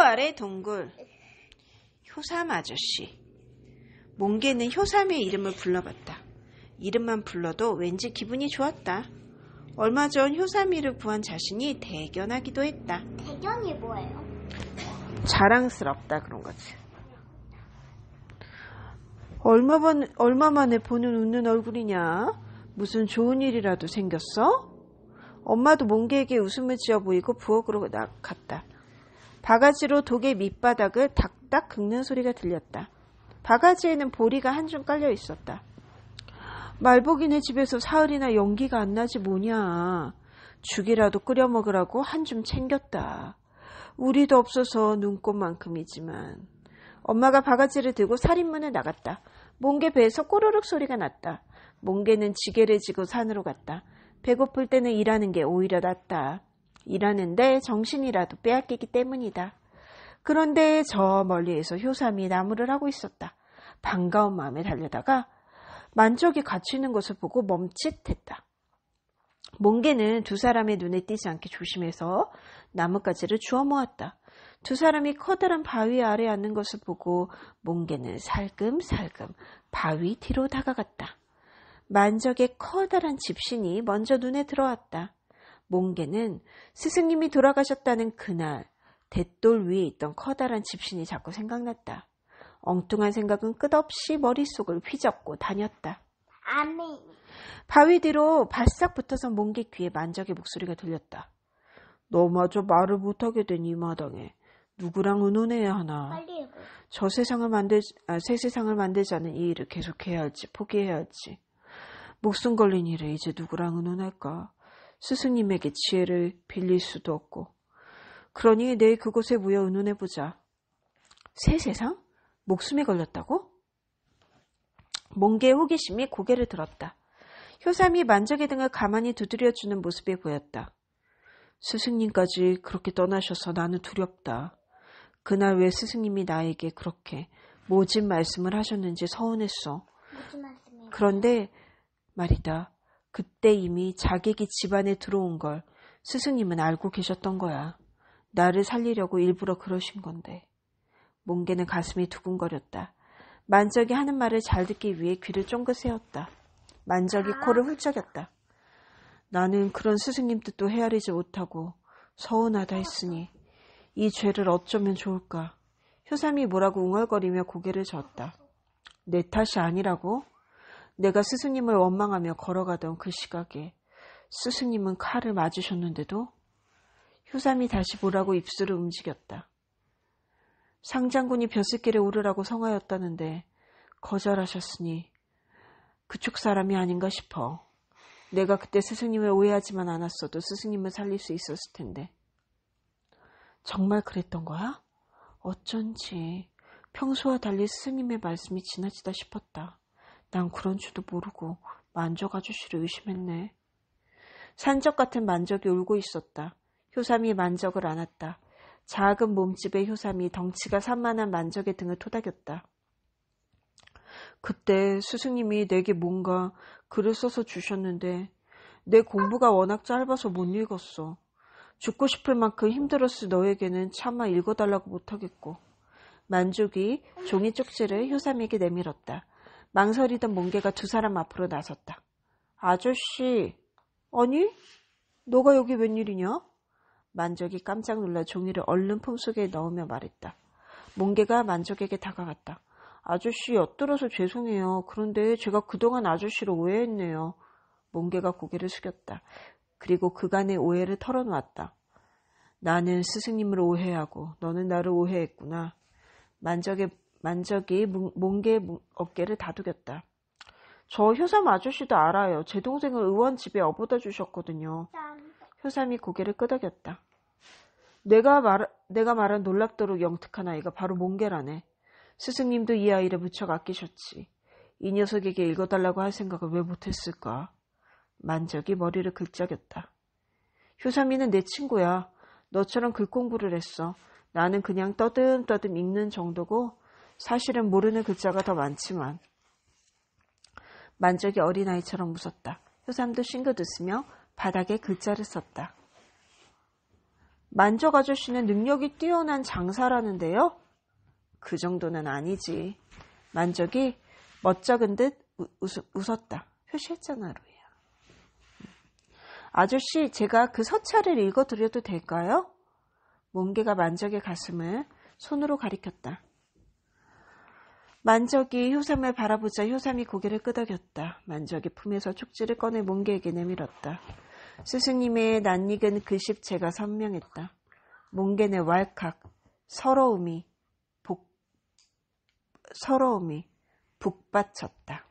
아래 동굴. 효삼 아저씨. 몽개는 효삼의 이름을 불러봤다. 이름만 불러도 왠지 기분이 좋았다. 얼마 전 효삼이를 구한 자신이 대견하기도 했다. 대견이 뭐예요? 자랑스럽다 그런 거지. 얼마 만에 보는 웃는 얼굴이냐? 무슨 좋은 일이라도 생겼어? 엄마도 몽개에게 웃음을 지어 보이고 부엌으로 갔다. 바가지로 독의 밑바닥을 닥닥 긁는 소리가 들렸다. 바가지에는 보리가 한 줌 깔려 있었다. 말복이네 집에서 사흘이나 연기가 안 나지 뭐냐. 죽이라도 끓여 먹으라고 한 줌 챙겼다. 우리도 없어서 눈꽃만큼이지만. 엄마가 바가지를 들고 살인문을 나갔다. 몽개 배에서 꼬르륵 소리가 났다. 몽개는 지게를 지고 산으로 갔다. 배고플 때는 일하는 게 오히려 낫다. 일하는데 정신이라도 빼앗기기 때문이다. 그런데 저 멀리에서 효삼이 나무를 하고 있었다. 반가운 마음에 달려다가 만적이 갇히는 것을 보고 멈칫했다. 몽개는 두 사람의 눈에 띄지 않게 조심해서 나뭇가지를 주워 모았다. 두 사람이 커다란 바위 아래에 앉는 것을 보고 몽개는 살금살금 바위 뒤로 다가갔다. 만적의 커다란 집신이 먼저 눈에 들어왔다. 몽개는 스승님이 돌아가셨다는 그날 돛돌 위에 있던 커다란 집신이 자꾸 생각났다. 엉뚱한 생각은 끝없이 머릿속을 휘젓고 다녔다. 아멘. 바위 뒤로 바싹 붙어서 몽개 귀에 만적의 목소리가 들렸다. 너마저 말을 못하게 된 이 마당에 누구랑 의논해야 하나. 빨리 해봐. 새 세상을 만들자는 이 일을 계속해야 할지 포기해야 할지. 목숨 걸린 일에 이제 누구랑 의논할까. 스승님에게 지혜를 빌릴 수도 없고. 그러니 내일 그곳에 모여 의논해보자. 새 세상? 목숨이 걸렸다고? 몽개의 호기심이 고개를 들었다. 효삼이 만적의 등을 가만히 두드려주는 모습이 보였다. 스승님까지 그렇게 떠나셔서 나는 두렵다. 그날 왜 스승님이 나에게 그렇게 모진 말씀을 하셨는지 서운했어. 무슨 말씀이에요? 그런데 말이다. 그때 이미 자객이 집안에 들어온 걸 스승님은 알고 계셨던 거야. 나를 살리려고 일부러 그러신 건데. 몽개는 가슴이 두근거렸다. 만적이 하는 말을 잘 듣기 위해 귀를 쫑긋 세웠다. 만적이 코를 훌쩍였다. 나는 그런 스승님 뜻도 헤아리지 못하고 서운하다 했으니 이 죄를 어쩌면 좋을까. 효삼이 뭐라고 웅얼거리며 고개를 저었다. 내 탓이 아니라고? 내가 스승님을 원망하며 걸어가던 그 시각에 스승님은 칼을 맞으셨는데도? 효삼이 다시 뭐라고 입술을 움직였다. 상장군이 벼슬길에 오르라고 성하였다는데 거절하셨으니 그쪽 사람이 아닌가 싶어. 내가 그때 스승님을 오해하지만 않았어도 스승님을 살릴 수 있었을 텐데. 정말 그랬던 거야? 어쩐지 평소와 달리 스승님의 말씀이 지나치다 싶었다. 난 그런 줄도 모르고 만적 아저씨를 의심했네. 산적 같은 만적이 울고 있었다. 효삼이 만적을 안았다. 작은 몸집의 효삼이 덩치가 산만한 만적의 등을 토닥였다. 그때 스승님이 내게 뭔가 글을 써서 주셨는데 내 공부가 워낙 짧아서 못 읽었어. 죽고 싶을 만큼 힘들었을 너에게는 차마 읽어달라고 못하겠고. 만족이 종이 쪽지를 효삼에게 내밀었다. 망설이던 몽개가 두 사람 앞으로 나섰다. 아저씨, 아니? 너가 여기 웬일이냐? 만족이 깜짝 놀라 종이를 얼른 품속에 넣으며 말했다. 몽개가 만족에게 다가갔다. 아저씨, 엿들어서 죄송해요. 그런데 제가 그동안 아저씨를 오해했네요. 몽개가 고개를 숙였다. 그리고 그간의 오해를 털어놓았다. 나는 스승님을 오해하고 너는 나를 오해했구나. 만적이 몽개의 어깨를 다독였다. 저 효삼 아저씨도 알아요. 제 동생을 의원 집에 업어다 주셨거든요. 효삼이 고개를 끄덕였다. 내가 말한 놀랍도록 영특한 아이가 바로 몽개라네. 스승님도 이 아이를 무척 아끼셨지. 이 녀석에게 읽어달라고 할 생각을 왜 못했을까? 만적이 머리를 긁적였다. 효삼이는 내 친구야. 너처럼 글 공부를 했어. 나는 그냥 떠듬떠듬 읽는 정도고 사실은 모르는 글자가 더 많지만. 만적이 어린아이처럼 웃었다. 효삼도 싱긋 웃으며 바닥에 글자를 썼다. 만적 아저씨는 능력이 뛰어난 장사라는데요? 그 정도는 아니지. 만적이 멋쩍은 듯 웃었다. 표시했잖아, 루이야. 아저씨, 제가 그 서찰을 읽어드려도 될까요? 몽개가 만적의 가슴을 손으로 가리켰다. 만적이 효삼을 바라보자 효삼이 고개를 끄덕였다. 만적이 품에서 쪽지를 꺼내 몽개에게 내밀었다. 스승님의 낯익은 글씨체가 선명했다. 몽개는 왈칵 서러움이 북받쳤다.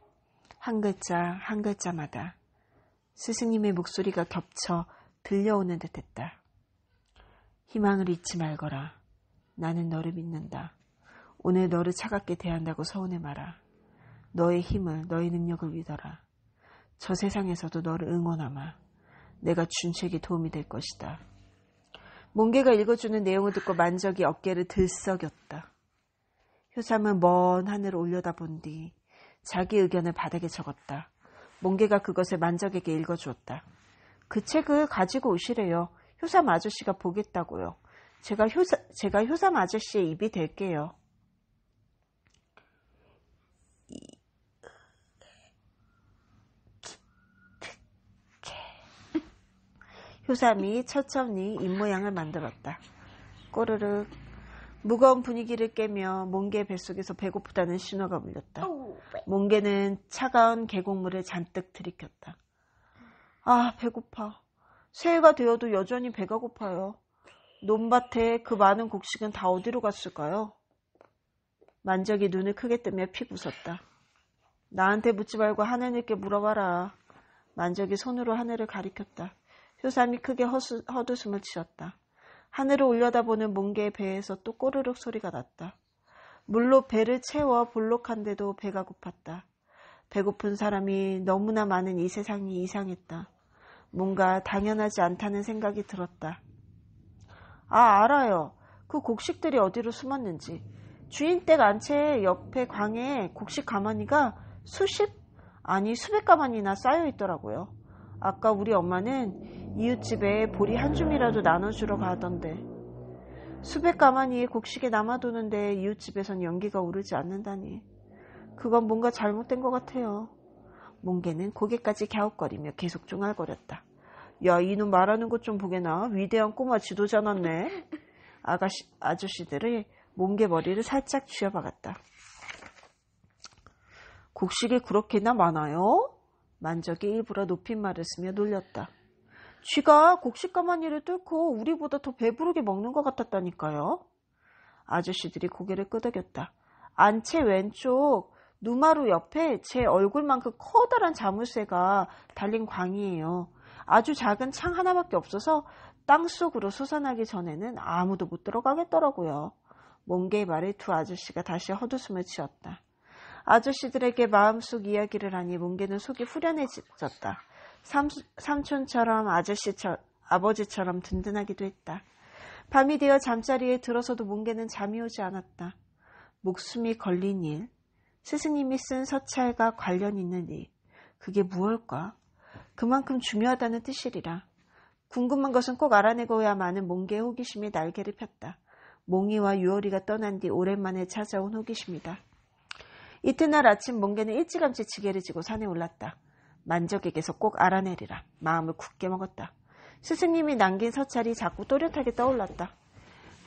한 글자 한 글자마다 스승님의 목소리가 겹쳐 들려오는 듯했다. 희망을 잊지 말거라. 나는 너를 믿는다. 오늘 너를 차갑게 대한다고 서운해 마라. 너의 힘을, 너의 능력을 믿어라. 저 세상에서도 너를 응원하마. 내가 준 책이 도움이 될 것이다. 몽개가 읽어주는 내용을 듣고 만적이 어깨를 들썩였다. 효삼은 먼 하늘을 올려다본 뒤 자기 의견을 바닥에 적었다. 몽개가 그것을 만적에게 읽어주었다. 그 책을 가지고 오시래요. 효삼 아저씨가 보겠다고요. 제가 효삼 아저씨의 입이 될게요. 효삼이 천천히 입모양을 만들었다. 꼬르륵. 무거운 분위기를 깨며 몽개의 뱃속에서 배고프다는 신호가 울렸다. 몽개는 차가운 계곡물을 잔뜩 들이켰다. 아, 배고파. 새해가 되어도 여전히 배가 고파요. 논밭에 그 많은 곡식은 다 어디로 갔을까요? 만적이 눈을 크게 뜨며 픽 웃었다. 나한테 묻지 말고 하늘님께 물어봐라. 만적이 손으로 하늘을 가리켰다. 효삼이 크게 헛웃음을 치었다. 하늘을 올려다보는 몽개의 배에서 또 꼬르륵 소리가 났다. 물로 배를 채워 볼록한데도 배가 고팠다. 배고픈 사람이 너무나 많은 이 세상이 이상했다. 뭔가 당연하지 않다는 생각이 들었다. 아, 알아요. 그 곡식들이 어디로 숨었는지. 주인 댁 안채 옆에 광에 곡식 가마니가 수백 가마니나 쌓여 있더라고요. 아까 우리 엄마는 이웃집에 보리 한 줌이라도 나눠주러 가던데. 수백 가마니의 곡식에 남아도는데 이웃집에선 연기가 오르지 않는다니. 그건 뭔가 잘못된 것 같아요. 몽개는 고개까지 갸웃거리며 계속 중얼거렸다. 야, 이놈 말하는 것 좀 보게나. 위대한 꼬마 지도자 났네. 아저씨들이 몽개 머리를 살짝 쥐어박았다. 곡식이 그렇게나 많아요? 만적이 일부러 높임말을 쓰며 놀렸다. 쥐가 곡식 가마니를 뚫고 우리보다 더 배부르게 먹는 것 같았다니까요. 아저씨들이 고개를 끄덕였다. 안채 왼쪽 누마루 옆에 제 얼굴만큼 커다란 자물쇠가 달린 광이에요. 아주 작은 창 하나밖에 없어서 땅속으로 솟아나기 전에는 아무도 못 들어가겠더라고요. 몽개의 말에 두 아저씨가 다시 헛웃음을 치었다. 아저씨들에게 마음속 이야기를 하니 몽개는 속이 후련해졌다. 삼촌처럼 아버지처럼 든든하기도 했다. 밤이 되어 잠자리에 들어서도 몽개는 잠이 오지 않았다. 목숨이 걸린 일, 스승님이 쓴 서찰과 관련 있는 일, 그게 무엇일까? 그만큼 중요하다는 뜻이리라. 궁금한 것은 꼭 알아내고야만은 몽개의 호기심이 날개를 폈다. 몽이와 유월이가 떠난 뒤 오랜만에 찾아온 호기심이다. 이튿날 아침 몽개는 일찌감치 지게를 지고 산에 올랐다. 만적에게서 꼭 알아내리라. 마음을 굳게 먹었다. 스승님이 남긴 서찰이 자꾸 또렷하게 떠올랐다.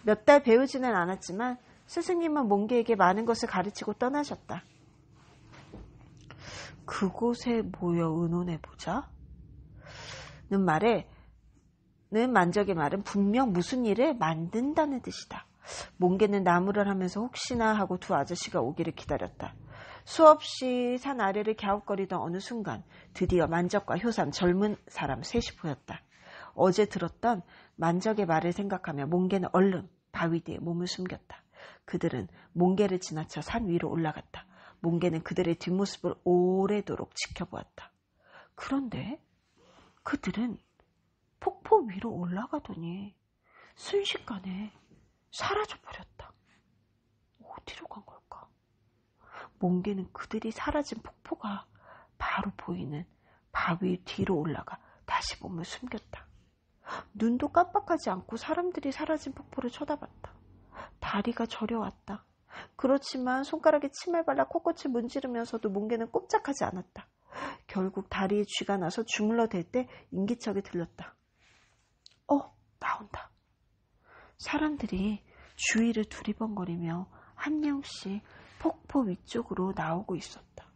몇 달 배우지는 않았지만 스승님은 몽개에게 많은 것을 가르치고 떠나셨다. 그곳에 모여 의논해보자. 는 만적의 말은 분명 무슨 일을 만든다는 뜻이다. 몽개는 나무를 하면서 혹시나 하고 두 아저씨가 오기를 기다렸다. 수없이 산 아래를 갸웃거리던 어느 순간 드디어 만적과 효삼 젊은 사람 셋이 보였다. 어제 들었던 만적의 말을 생각하며 몽개는 얼른 바위 뒤에 몸을 숨겼다. 그들은 몽개를 지나쳐 산 위로 올라갔다. 몽개는 그들의 뒷모습을 오래도록 지켜보았다. 그런데 그들은 폭포 위로 올라가더니 순식간에 사라져버렸다. 어디로 간 걸까? 몽개는 그들이 사라진 폭포가 바로 보이는 바위 뒤로 올라가 다시 몸을 숨겼다. 눈도 깜빡하지 않고 사람들이 사라진 폭포를 쳐다봤다. 다리가 저려왔다. 그렇지만 손가락에 침을 발라 코끝을 문지르면서도 몽개는 꼼짝하지 않았다. 결국 다리에 쥐가 나서 주물러댈 때 인기척이 들렸다. 나온다. 사람들이 주위를 두리번거리며 한 명씩 폭포 위쪽으로 나오고 있었다.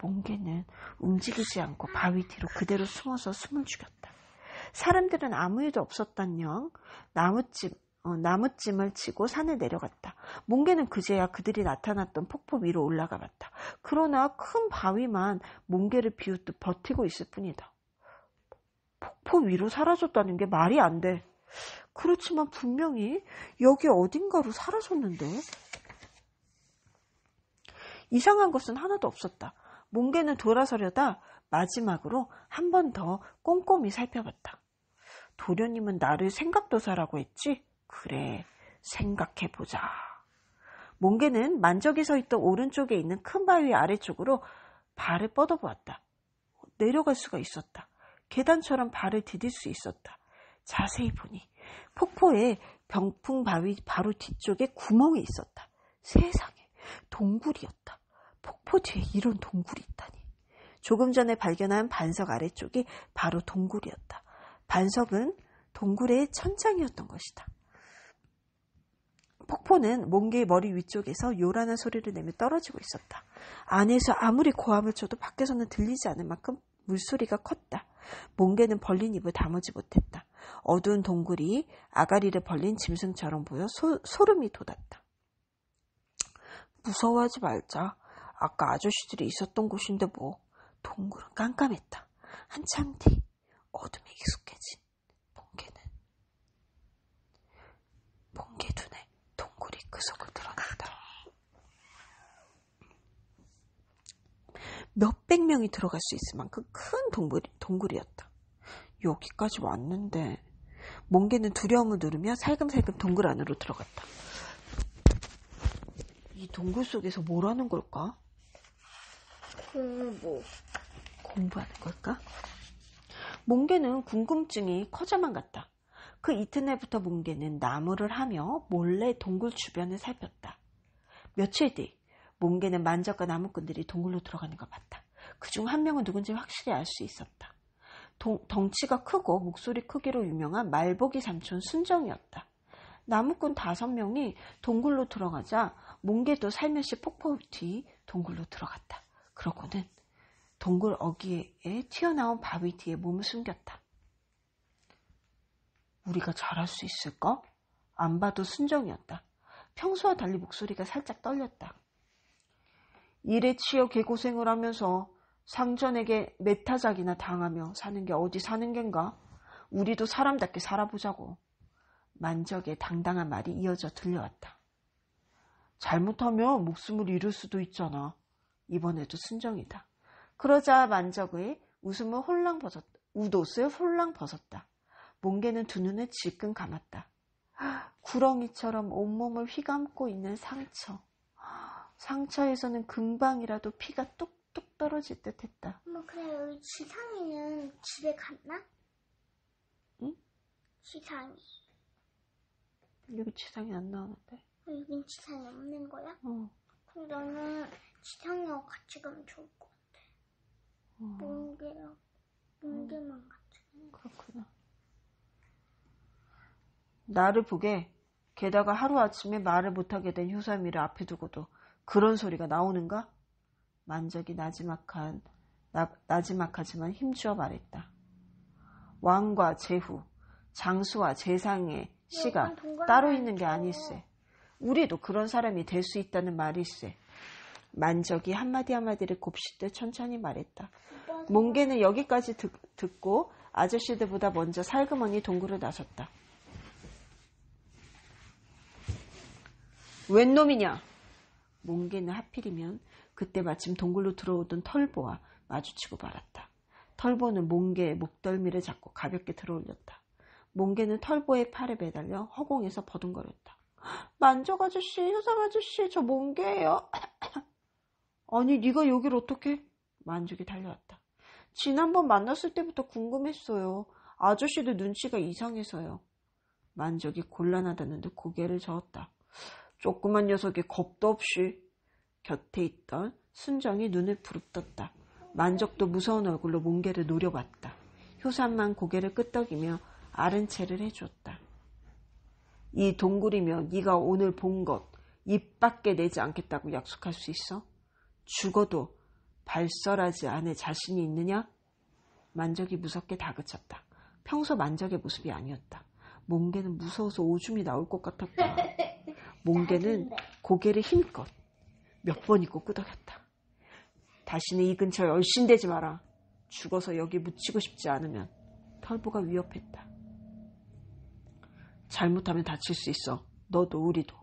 몽개는 움직이지 않고 바위 뒤로 그대로 숨어서 숨을 죽였다. 사람들은 아무 일도 없었단녕 나무찜을 치고 산을 내려갔다. 몽개는 그제야 그들이 나타났던 폭포 위로 올라가 봤다. 그러나 큰 바위만 몽개를 비웃듯 버티고 있을 뿐이다. 폭포 위로 사라졌다는 게 말이 안 돼. 그렇지만 분명히 여기 어딘가로 사라졌는데. 이상한 것은 하나도 없었다. 몽개는 돌아서려다 마지막으로 한 번 더 꼼꼼히 살펴봤다. 도련님은 나를 생각도사라고 했지? 그래, 생각해보자. 몽개는 만적이 서 있던 오른쪽에 있는 큰 바위 아래쪽으로 발을 뻗어보았다. 내려갈 수가 있었다. 계단처럼 발을 디딜 수 있었다. 자세히 보니 폭포에 병풍 바위 바로 뒤쪽에 구멍이 있었다. 세상에, 동굴이었다. 폭포 뒤에 이런 동굴이 있다니. 조금 전에 발견한 반석 아래쪽이 바로 동굴이었다. 반석은 동굴의 천장이었던 것이다. 폭포는 몽개의 머리 위쪽에서 요란한 소리를 내며 떨어지고 있었다. 안에서 아무리 고함을 쳐도 밖에서는 들리지 않을 만큼 물소리가 컸다. 몽개는 벌린 입을 다무지 못했다. 어두운 동굴이 아가리를 벌린 짐승처럼 보여 소름이 돋았다. 무서워하지 말자. 아까 아저씨들이 있었던 곳인데 뭐. 동굴은 깜깜했다. 한참 뒤 어둠에 익숙해진 몽개 눈에 동굴이 그 속을 드러났다. 몇백 명이 들어갈 수 있을 만큼 큰 동굴이었다. 여기까지 왔는데. 몽개는 두려움을 누르며 살금살금 동굴 안으로 들어갔다. 이 동굴 속에서 뭘 하는 걸까? 공부하는 걸까? 몽개는 궁금증이 커져만 갔다. 그 이튿날부터 몽개는 나무를 하며 몰래 동굴 주변을 살폈다. 며칠 뒤 몽개는 만적과 나무꾼들이 동굴로 들어가는 걸 봤다. 그중 한 명은 누군지 확실히 알 수 있었다. 덩치가 크고 목소리 크기로 유명한 말보기 삼촌 순정이었다. 나무꾼 5명이 동굴로 들어가자 몽개도 살며시 폭포 뒤 동굴로 들어갔다. 그러고는 동굴 어귀에 튀어나온 바위 뒤에 몸을 숨겼다. 우리가 잘할 수 있을까? 안 봐도 순정이었다. 평소와 달리 목소리가 살짝 떨렸다. 일에 치여 개고생을 하면서 상전에게 메타작이나 당하며 사는 게 어디 사는 겐가? 우리도 사람답게 살아보자고. 만적의 당당한 말이 이어져 들려왔다. 잘못하면 목숨을 잃을 수도 있잖아. 이번에도 순정이다. 그러자 만적의 웃옷을 홀랑 벗었다. 몽개는 두 눈을 질끈 감았다. 구렁이처럼 온몸을 휘감고 있는 상처. 상처에서는 금방이라도 피가 뚝뚝 떨어질 듯 했다. 엄마, 그래, 여기 지상이는 집에 갔나? 응? 지상이. 여기 지상이 안 나오는데. 여긴 지상이 없는 거야? 어. 그럼 나는 지상이하고 같이 가면 좋을 것 같아. 몽개만 같이. 그렇구나. 나를 보게, 게다가 하루아침에 말을 못하게 된 효삼이를 앞에 두고도 그런 소리가 나오는가? 만적이 나지막하지만 힘주어 말했다. 왕과 제후, 장수와 재상의 씨가 따로 있는 게 아닐세. 우리도 그런 사람이 될 수 있다는 말일세. 만적이 한마디를 곱씹듯 천천히 말했다. 몽개는 여기까지 듣고 아저씨들보다 먼저 살그머니 동굴을 나섰다. 웬 놈이냐? 몽개는 하필이면 그때 마침 동굴로 들어오던 털보와 마주치고 말았다. 털보는 몽개의 목덜미를 잡고 가볍게 들어올렸다. 몽개는 털보의 팔에 매달려 허공에서 버둥거렸다. 만적 아저씨, 효삼 아저씨, 저 몽개예요. 아니, 네가 여길 어떻게? 만적이 달려왔다. 지난번 만났을 때부터 궁금했어요. 아저씨도 눈치가 이상해서요. 만적이 곤란하다는 듯 고개를 저었다. 조그만 녀석이 겁도 없이. 곁에 있던 순정이 눈을 부릅떴다. 만적도 무서운 얼굴로 몽개를 노려봤다. 효삼만 고개를 끄덕이며 아른 체를 해주었다. 이 동굴이며 네가 오늘 본 것 입 밖에 내지 않겠다고 약속할 수 있어? 죽어도 발설하지 않을 자신이 있느냐? 만적이 무섭게 다그쳤다. 평소 만적의 모습이 아니었다. 몽개는 무서워서 오줌이 나올 것 같았다. 몽개는 고개를 힘껏 몇 번이고 끄덕였다. 다시는 이 근처에 얼씬대지 마라. 죽어서 여기 묻히고 싶지 않으면. 털보가 위협했다. 잘못하면 다칠 수 있어. 너도 우리도.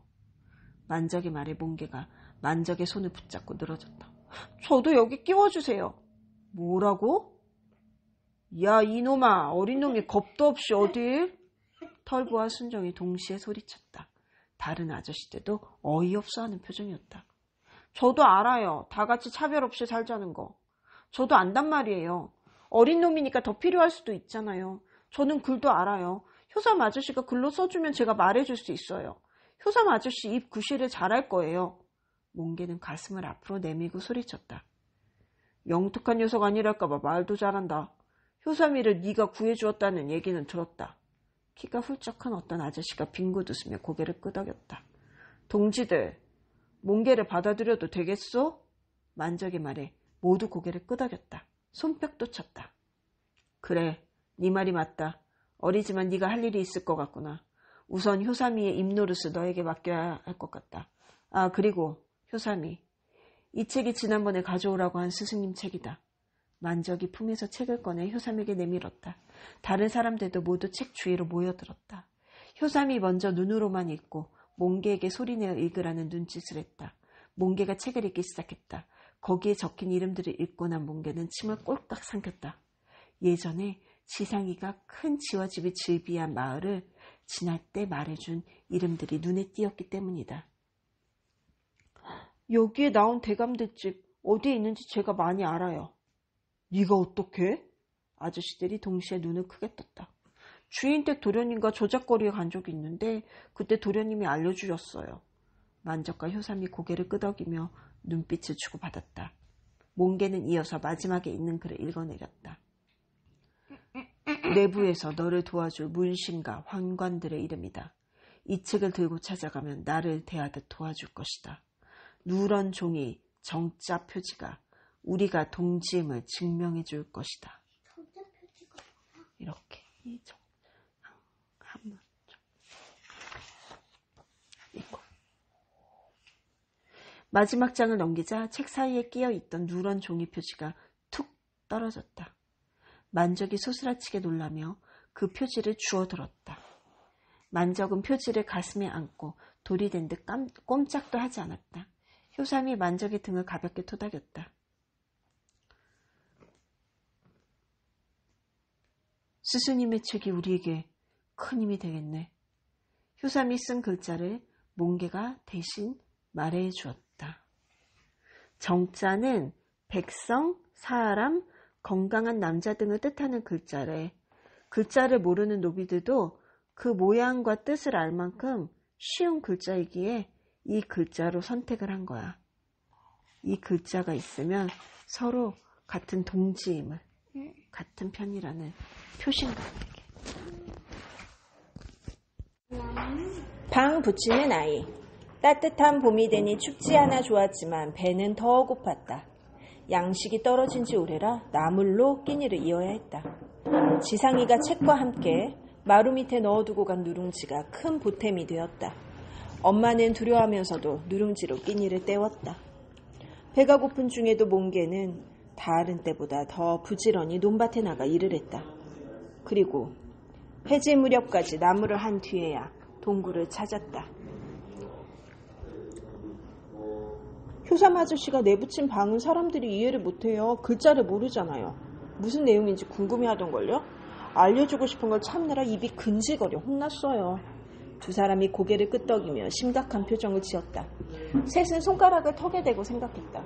만적의 말에 몽개가 만적의 손을 붙잡고 늘어졌다. 저도 여기 끼워주세요. 뭐라고? 야 이놈아, 어린 놈이 겁도 없이 어딜? 털보와 순정이 동시에 소리쳤다. 다른 아저씨들도 어이없어하는 표정이었다. 저도 알아요. 다 같이 차별 없이 살자는 거. 저도 안단 말이에요. 어린 놈이니까 더 필요할 수도 있잖아요. 저는 글도 알아요. 효삼 아저씨가 글로 써주면 제가 말해줄 수 있어요. 효삼 아저씨 입 구실을 잘할 거예요. 몽개는 가슴을 앞으로 내밀고 소리쳤다. 영특한 녀석 아니랄까봐 말도 잘한다. 효삼이를 네가 구해주었다는 얘기는 들었다. 키가 훌쩍 큰 어떤 아저씨가 빙긋 웃으며 고개를 끄덕였다. 동지들, 몽개를 받아들여도 되겠소? 만적의 말에 모두 고개를 끄덕였다. 손뼉도 쳤다. 그래, 네 말이 맞다. 어리지만 네가 할 일이 있을 것 같구나. 우선 효삼이의 입노릇을 너에게 맡겨야 할 것 같다. 아, 그리고 효삼이, 이 책이 지난번에 가져오라고 한 스승님 책이다. 만적이 품에서 책을 꺼내 효삼에게 내밀었다. 다른 사람들도 모두 책 주위로 모여들었다. 효삼이 먼저 눈으로만 읽고 몽개에게 소리내어 읽으라는 눈짓을 했다. 몽개가 책을 읽기 시작했다. 거기에 적힌 이름들을 읽고 난 몽개는 침을 꼴깍 삼켰다. 예전에 지상이가 큰 지와집이 즐비한 마을을 지날 때 말해준 이름들이 눈에 띄었기 때문이다. 여기에 나온 대감들집 어디에 있는지 제가 많이 알아요. 네가 어떻게? 아저씨들이 동시에 눈을 크게 떴다. 주인댁 도련님과 저작거리에 간 적이 있는데 그때 도련님이 알려주셨어요. 만적과 효삼이 고개를 끄덕이며 눈빛을 주고받았다. 몽개는 이어서 마지막에 있는 글을 읽어내렸다. 내부에서 너를 도와줄 문신과 환관들의 이름이다. 이 책을 들고 찾아가면 나를 대하듯 도와줄 것이다. 누런 종이 정자 표지가 우리가 동지임을 증명해 줄 것이다. 정자 표지가 뭐야? 이렇게 이 한문 이거. 마지막 장을 넘기자 책 사이에 끼어 있던 누런 종이 표지가 툭 떨어졌다. 만적이 소스라치게 놀라며 그 표지를 주워들었다. 만적은 표지를 가슴에 안고 돌이 된 듯 꼼짝도 하지 않았다. 효삼이 만적의 등을 가볍게 토닥였다. 스승님의 책이 우리에게 큰 힘이 되겠네. 효삼이 쓴 글자를 몽개가 대신 말해 주었다. 정자는 백성, 사람, 건강한 남자 등을 뜻하는 글자래. 글자를 모르는 노비들도 그 모양과 뜻을 알 만큼 쉬운 글자이기에 이 글자로 선택을 한 거야. 이 글자가 있으면 서로 같은 동지임을, 같은 편이라는 표시인가. 방 붙이는 아이. 따뜻한 봄이 되니 춥지 않아 좋았지만 배는 더 고팠다. 양식이 떨어진 지 오래라 나물로 끼니를 이어야 했다. 지상이가 책과 함께 마루 밑에 넣어두고 간 누룽지가 큰 보탬이 되었다. 엄마는 두려워하면서도 누룽지로 끼니를 때웠다. 배가 고픈 중에도 몽개는 다른 때보다 더 부지런히 논밭에 나가 일을 했다. 그리고 해질 무렵까지 나무를 한 뒤에야 동굴을 찾았다. 효삼 아저씨가 내붙인 방은 사람들이 이해를 못해요. 글자를 모르잖아요. 무슨 내용인지 궁금해하던걸요? 알려주고 싶은 걸 참느라 입이 근질거려 혼났어요. 두 사람이 고개를 끄덕이며 심각한 표정을 지었다. 셋은 손가락을 턱에 대고 생각했다.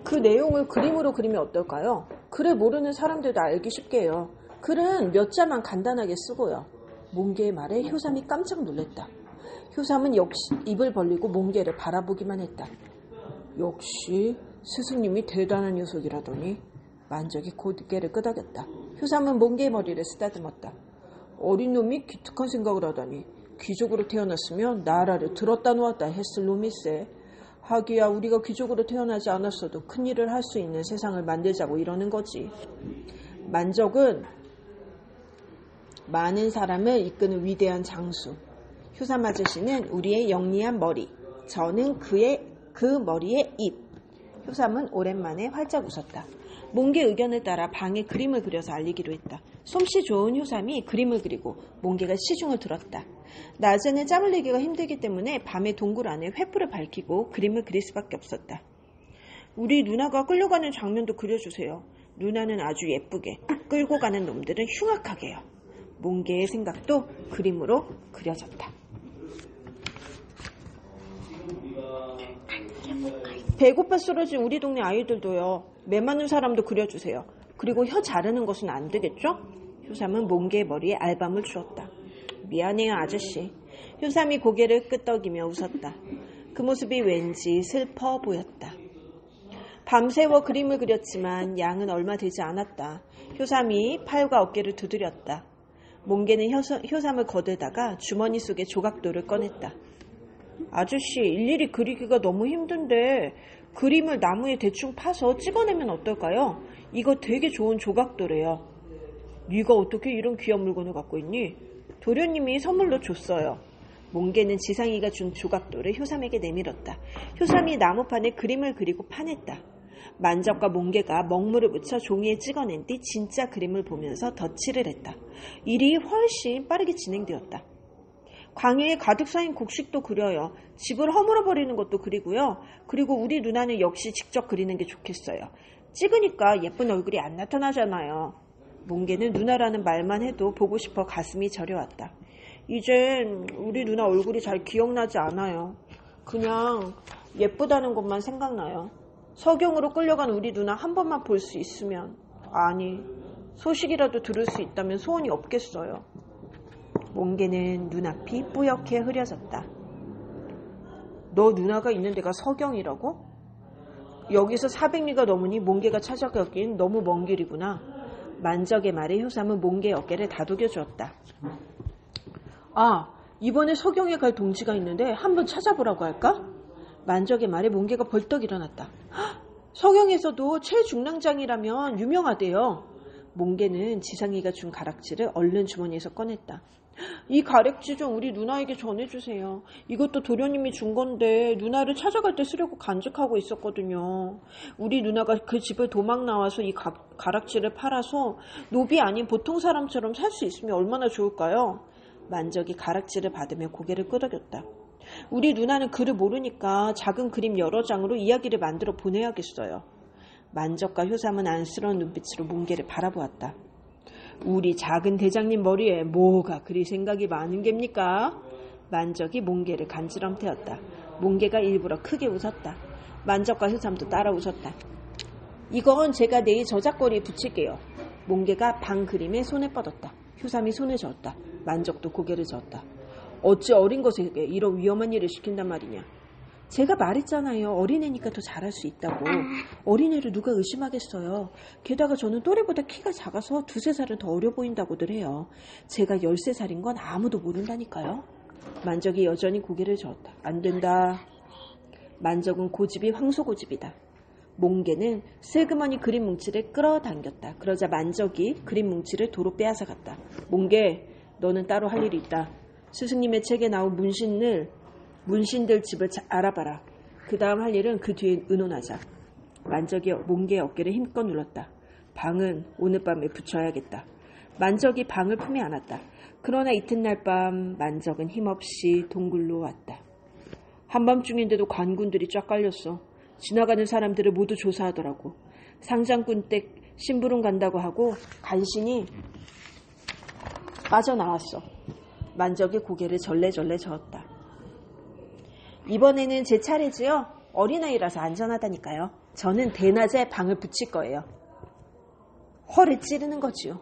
그 내용을 그림으로 그리면 어떨까요? 글을 모르는 사람들도 알기 쉽게 해요. 글은 몇 자만 간단하게 쓰고요. 몽개의 말에 효삼이 깜짝 놀랐다. 효삼은 역시 입을 벌리고 몽개를 바라보기만 했다. 역시 스승님이 대단한 녀석이라더니. 만적이 고개를 끄덕였다. 효삼은 몽개의 머리를 쓰다듬었다. 어린 놈이 기특한 생각을 하다니. 귀족으로 태어났으면 나라를 들었다 놓았다 했을 놈일세. 하기야 우리가 귀족으로 태어나지 않았어도 큰일을 할 수 있는 세상을 만들자고 이러는 거지. 만적은 많은 사람을 이끄는 위대한 장수. 효삼 아저씨는 우리의 영리한 머리. 저는 그 머리의 입. 효삼은 오랜만에 활짝 웃었다. 몽개 의견을 따라 방에 그림을 그려서 알리기로 했다. 솜씨 좋은 효삼이 그림을 그리고 몽개가 시중을 들었다. 낮에는 짬을 내기가 힘들기 때문에 밤에 동굴 안에 횃불을 밝히고 그림을 그릴 수밖에 없었다. 우리 누나가 끌려가는 장면도 그려주세요. 누나는 아주 예쁘게, 끌고 가는 놈들은 흉악하게요. 몽개의 생각도 그림으로 그려졌다. 배고파 쓰러진 우리 동네 아이들도요. 매 맞는 사람도 그려주세요. 그리고 혀 자르는 것은 안 되겠죠? 효삼은 몽개의 머리에 알밤을 주었다. 미안해요 아저씨. 효삼이 고개를 끄덕이며 웃었다. 그 모습이 왠지 슬퍼 보였다. 밤새워 그림을 그렸지만 양은 얼마 되지 않았다. 효삼이 팔과 어깨를 두드렸다. 몽개는 효삼을 거들다가 주머니 속에 조각돌을 꺼냈다. 아저씨, 일일이 그리기가 너무 힘든데 그림을 나무에 대충 파서 찍어내면 어떨까요? 이거 되게 좋은 조각돌이에요. 네가 어떻게 이런 귀한 물건을 갖고 있니? 도련님이 선물로 줬어요. 몽개는 지상이가 준 조각돌을 효삼에게 내밀었다. 효삼이 나무판에 그림을 그리고 파냈다. 만적과 몽개가 먹물을 묻혀 종이에 찍어낸 뒤 진짜 그림을 보면서 덧칠을 했다. 일이 훨씬 빠르게 진행되었다. 광야에 가득 쌓인 곡식도 그려요. 집을 허물어버리는 것도 그리고요. 그리고 우리 누나는 역시 직접 그리는 게 좋겠어요. 찍으니까 예쁜 얼굴이 안 나타나잖아요. 몽개는 누나라는 말만 해도 보고 싶어 가슴이 저려왔다. 이젠 우리 누나 얼굴이 잘 기억나지 않아요. 그냥 예쁘다는 것만 생각나요. 서경으로 끌려간 우리 누나 한 번만 볼 수 있으면, 아니 소식이라도 들을 수 있다면 소원이 없겠어요. 몽개는 눈앞이 뿌옇게 흐려졌다. 너 누나가 있는 데가 서경이라고? 여기서 400리가 넘으니 몽개가 찾아가긴 너무 먼 길이구나. 만적의 말에 효삼은 몽개의 어깨를 다독여 주었다. 아, 이번에 서경에 갈 동지가 있는데 한번 찾아보라고 할까? 만적의 말에 몽개가 벌떡 일어났다. 서경에서도 최중랑장이라면 유명하대요. 몽개는 지상이가 준 가락지를 얼른 주머니에서 꺼냈다. 이 가락지 좀 우리 누나에게 전해주세요. 이것도 도련님이 준 건데 누나를 찾아갈 때 쓰려고 간직하고 있었거든요. 우리 누나가 그 집을 도망 나와서 이 가락지를 팔아서 노비 아닌 보통 사람처럼 살 수 있으면 얼마나 좋을까요? 만적이 가락지를 받으며 고개를 끄덕였다. 우리 누나는 글을 모르니까 작은 그림 여러 장으로 이야기를 만들어 보내야겠어요. 만적과 효삼은 안쓰러운 눈빛으로 몽개를 바라보았다. 우리 작은 대장님 머리에 뭐가 그리 생각이 많은 겝니까? 만적이 몽개를 간지럼태웠다. 몽개가 일부러 크게 웃었다. 만적과 효삼도 따라 웃었다. 이건 제가 내일 저작거리에 붙일게요. 몽개가 방 그림에 손을 뻗었다. 효삼이 손을 저었다. 만적도 고개를 저었다. 어찌 어린 것에게 이런 위험한 일을 시킨단 말이냐. 제가 말했잖아요. 어린애니까 더 잘할 수 있다고. 어린애를 누가 의심하겠어요. 게다가 저는 또래보다 키가 작아서 2-3살은 더 어려 보인다고들 해요. 제가 13살인 건 아무도 모른다니까요. 만적이 여전히 고개를 저었다. 안 된다. 만적은 고집이 황소고집이다. 몽개는 슬그머니 그림 뭉치를 끌어당겼다. 그러자 만적이 그림 뭉치를 도로 빼앗아갔다. 몽개, 너는 따로 할 일이 있다. 스승님의 책에 나온 문신들 집을 알아봐라. 그 다음 할 일은 그 뒤에 의논하자. 만적이 몽개의 어깨를 힘껏 눌렀다. 방은 오늘 밤에 붙여야겠다. 만적이 방을 품에 안았다. 그러나 이튿날 밤 만적은 힘없이 동굴로 왔다. 한밤중인데도 관군들이 쫙 깔렸어. 지나가는 사람들을 모두 조사하더라고. 상장군 댁 심부름 간다고 하고 간신히 빠져나왔어. 만적이 고개를 절레절레 저었다. 이번에는 제 차례지요? 어린아이라서 안전하다니까요. 저는 대낮에 방을 붙일 거예요. 허를 찌르는 거지요.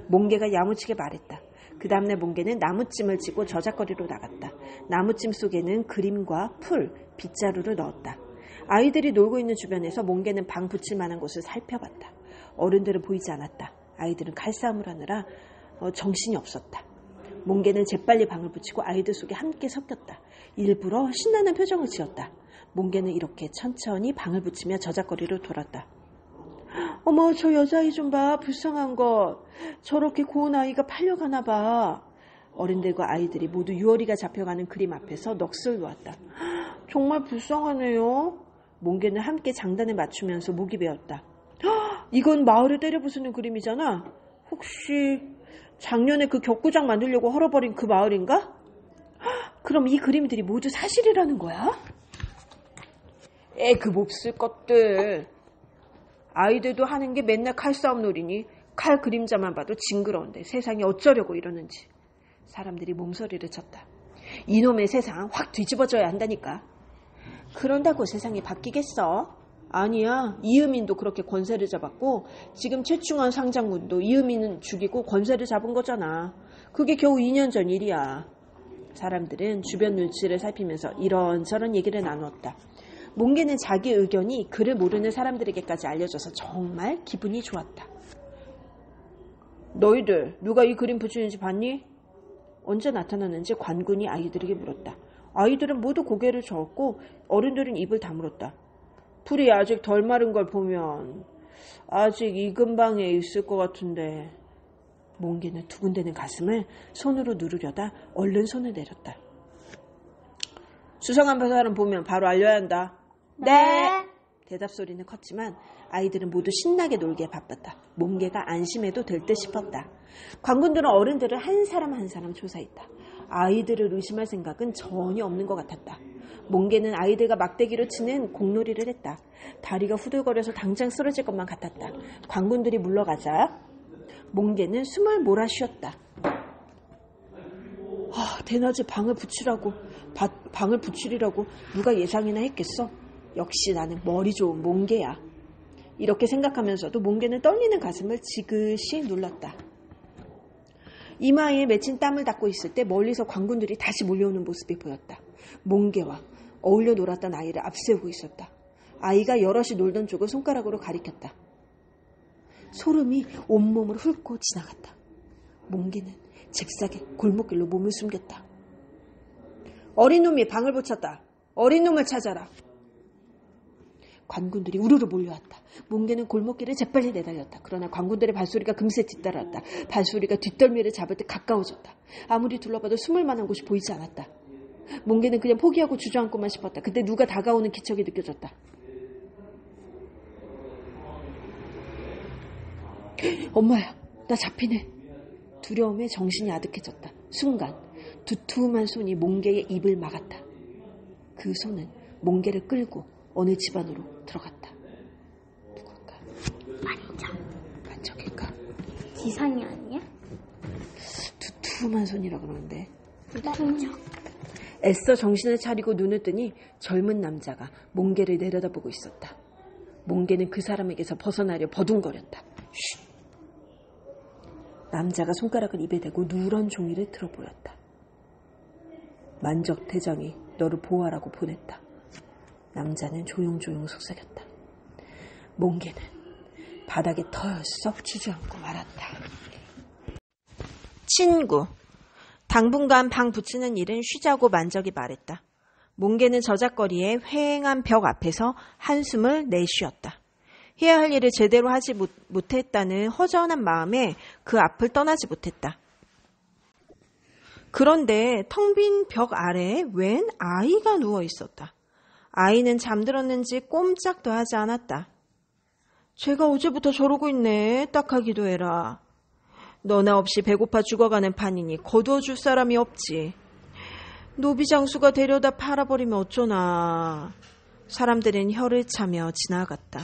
몽개가 야무지게 말했다. 그 다음날 몽개는 나무찜을 쥐고 저작거리로 나갔다. 나무찜 속에는 그림과 풀, 빗자루를 넣었다. 아이들이 놀고 있는 주변에서 몽개는 방 붙일 만한 곳을 살펴봤다. 어른들은 보이지 않았다. 아이들은 칼싸움을 하느라 정신이 없었다. 몽개는 재빨리 방을 붙이고 아이들 속에 함께 섞였다. 일부러 신나는 표정을 지었다. 몽개는 이렇게 천천히 방을 붙이며 저작거리로 돌았다. 어머, 저 여자아이 좀 봐. 불쌍한 것. 저렇게 고운 아이가 팔려가나 봐. 어른들과 아이들이 모두 유월이가 잡혀가는 그림 앞에서 넋을 놓았다. 정말 불쌍하네요. 몽개는 함께 장단을 맞추면서 목이 베었다. 이건 마을을 때려 부수는 그림이잖아. 혹시 작년에 그 격구장 만들려고 헐어버린 그 마을인가? 그럼 이 그림들이 모두 사실이라는 거야? 그 몹쓸 것들. 아이들도 하는 게 맨날 칼싸움 놀이니 칼 그림자만 봐도 징그러운데 세상이 어쩌려고 이러는지. 사람들이 몸서리를 쳤다. 이놈의 세상 확 뒤집어져야 한다니까. 그런다고 세상이 바뀌겠어? 아니야. 이음인도 그렇게 권세를 잡았고 지금 최충원 상장군도 이음인은 죽이고 권세를 잡은 거잖아. 그게 겨우 2년 전 일이야. 사람들은 주변 눈치를 살피면서 이런저런 얘기를 나누었다. 몽개는 자기 의견이 그를 모르는 사람들에게까지 알려져서 정말 기분이 좋았다. 너희들 누가 이 그림 붙이는지 봤니? 언제 나타났는지 관군이 아이들에게 물었다. 아이들은 모두 고개를 저었고 어른들은 입을 다물었다. 풀이 아직 덜 마른 걸 보면 아직 이 근방에 있을 것 같은데. 몽개는 두근대는 가슴을 손으로 누르려다 얼른 손을 내렸다. 수상한 사람 보면 바로 알려야 한다. 네. 대답 소리는 컸지만 아이들은 모두 신나게 놀기에 바빴다. 몽개가 안심해도 될 듯 싶었다. 관군들은 어른들을 한 사람 한 사람 조사했다. 아이들을 의심할 생각은 전혀 없는 것 같았다. 몽개는 아이들과 막대기로 치는 공놀이를 했다. 다리가 후들거려서 당장 쓰러질 것만 같았다. 관군들이 물러가자 몽개는 숨을 몰아쉬었다. 대낮에 방을 붙이리라고 누가 예상이나 했겠어? 역시 나는 머리 좋은 몽개야. 이렇게 생각하면서도 몽개는 떨리는 가슴을 지그시 눌렀다. 이마에 맺힌 땀을 닦고 있을 때 멀리서 관군들이 다시 몰려오는 모습이 보였다. 몽개와 어울려 놀았던 아이를 앞세우고 있었다. 아이가 여럿이 놀던 쪽을 손가락으로 가리켰다. 소름이 온몸을 훑고 지나갔다. 몽개는 잽싸게 골목길로 몸을 숨겼다. 어린 놈이 방을 붙였다. 어린 놈을 찾아라. 관군들이 우르르 몰려왔다. 몽개는 골목길을 재빨리 내달렸다. 그러나 관군들의 발소리가 금세 뒤따랐다. 발소리가 뒷덜미를 잡을 때 가까워졌다. 아무리 둘러봐도 숨을 만한 곳이 보이지 않았다. 몽개는 그냥 포기하고 주저앉고만 싶었다. 그때 누가 다가오는 기척이 느껴졌다. 엄마야, 나 잡히네. 두려움에 정신이 아득해졌다. 순간 두툼한 손이 몽개의 입을 막았다. 그 손은 몽개를 끌고 어느 집 안으로 들어갔다. 누굴까? 만적일까? 지상이 아니야? 두툼한 손이라 그러는데. 만적. 애써 정신을 차리고 눈을 뜨니 젊은 남자가 몽개를 내려다보고 있었다. 몽개는 그 사람에게서 벗어나려 버둥거렸다. 쉿! 남자가 손가락을 입에 대고 누런 종이를 들어 보였다. 만적 대장이 너를 보호하라고 보냈다. 남자는 조용조용 속삭였다. 몽개는 바닥에 털썩 주저앉고 말았다. 친구. 당분간 방 붙이는 일은 쉬자고 만적이 말했다. 몽개는 저작거리에 휑한 벽 앞에서 한숨을 내쉬었다. 해야 할 일을 제대로 하지 못했다는 허전한 마음에 그 앞을 떠나지 못했다. 그런데 텅 빈 벽 아래에 웬 아이가 누워 있었다. 아이는 잠들었는지 꼼짝도 하지 않았다. 쟤가 어제부터 저러고 있네. 딱하기도 해라. 너나 없이 배고파 죽어가는 판이니 거두어줄 사람이 없지. 노비장수가 데려다 팔아버리면 어쩌나. 사람들은 혀를 차며 지나갔다.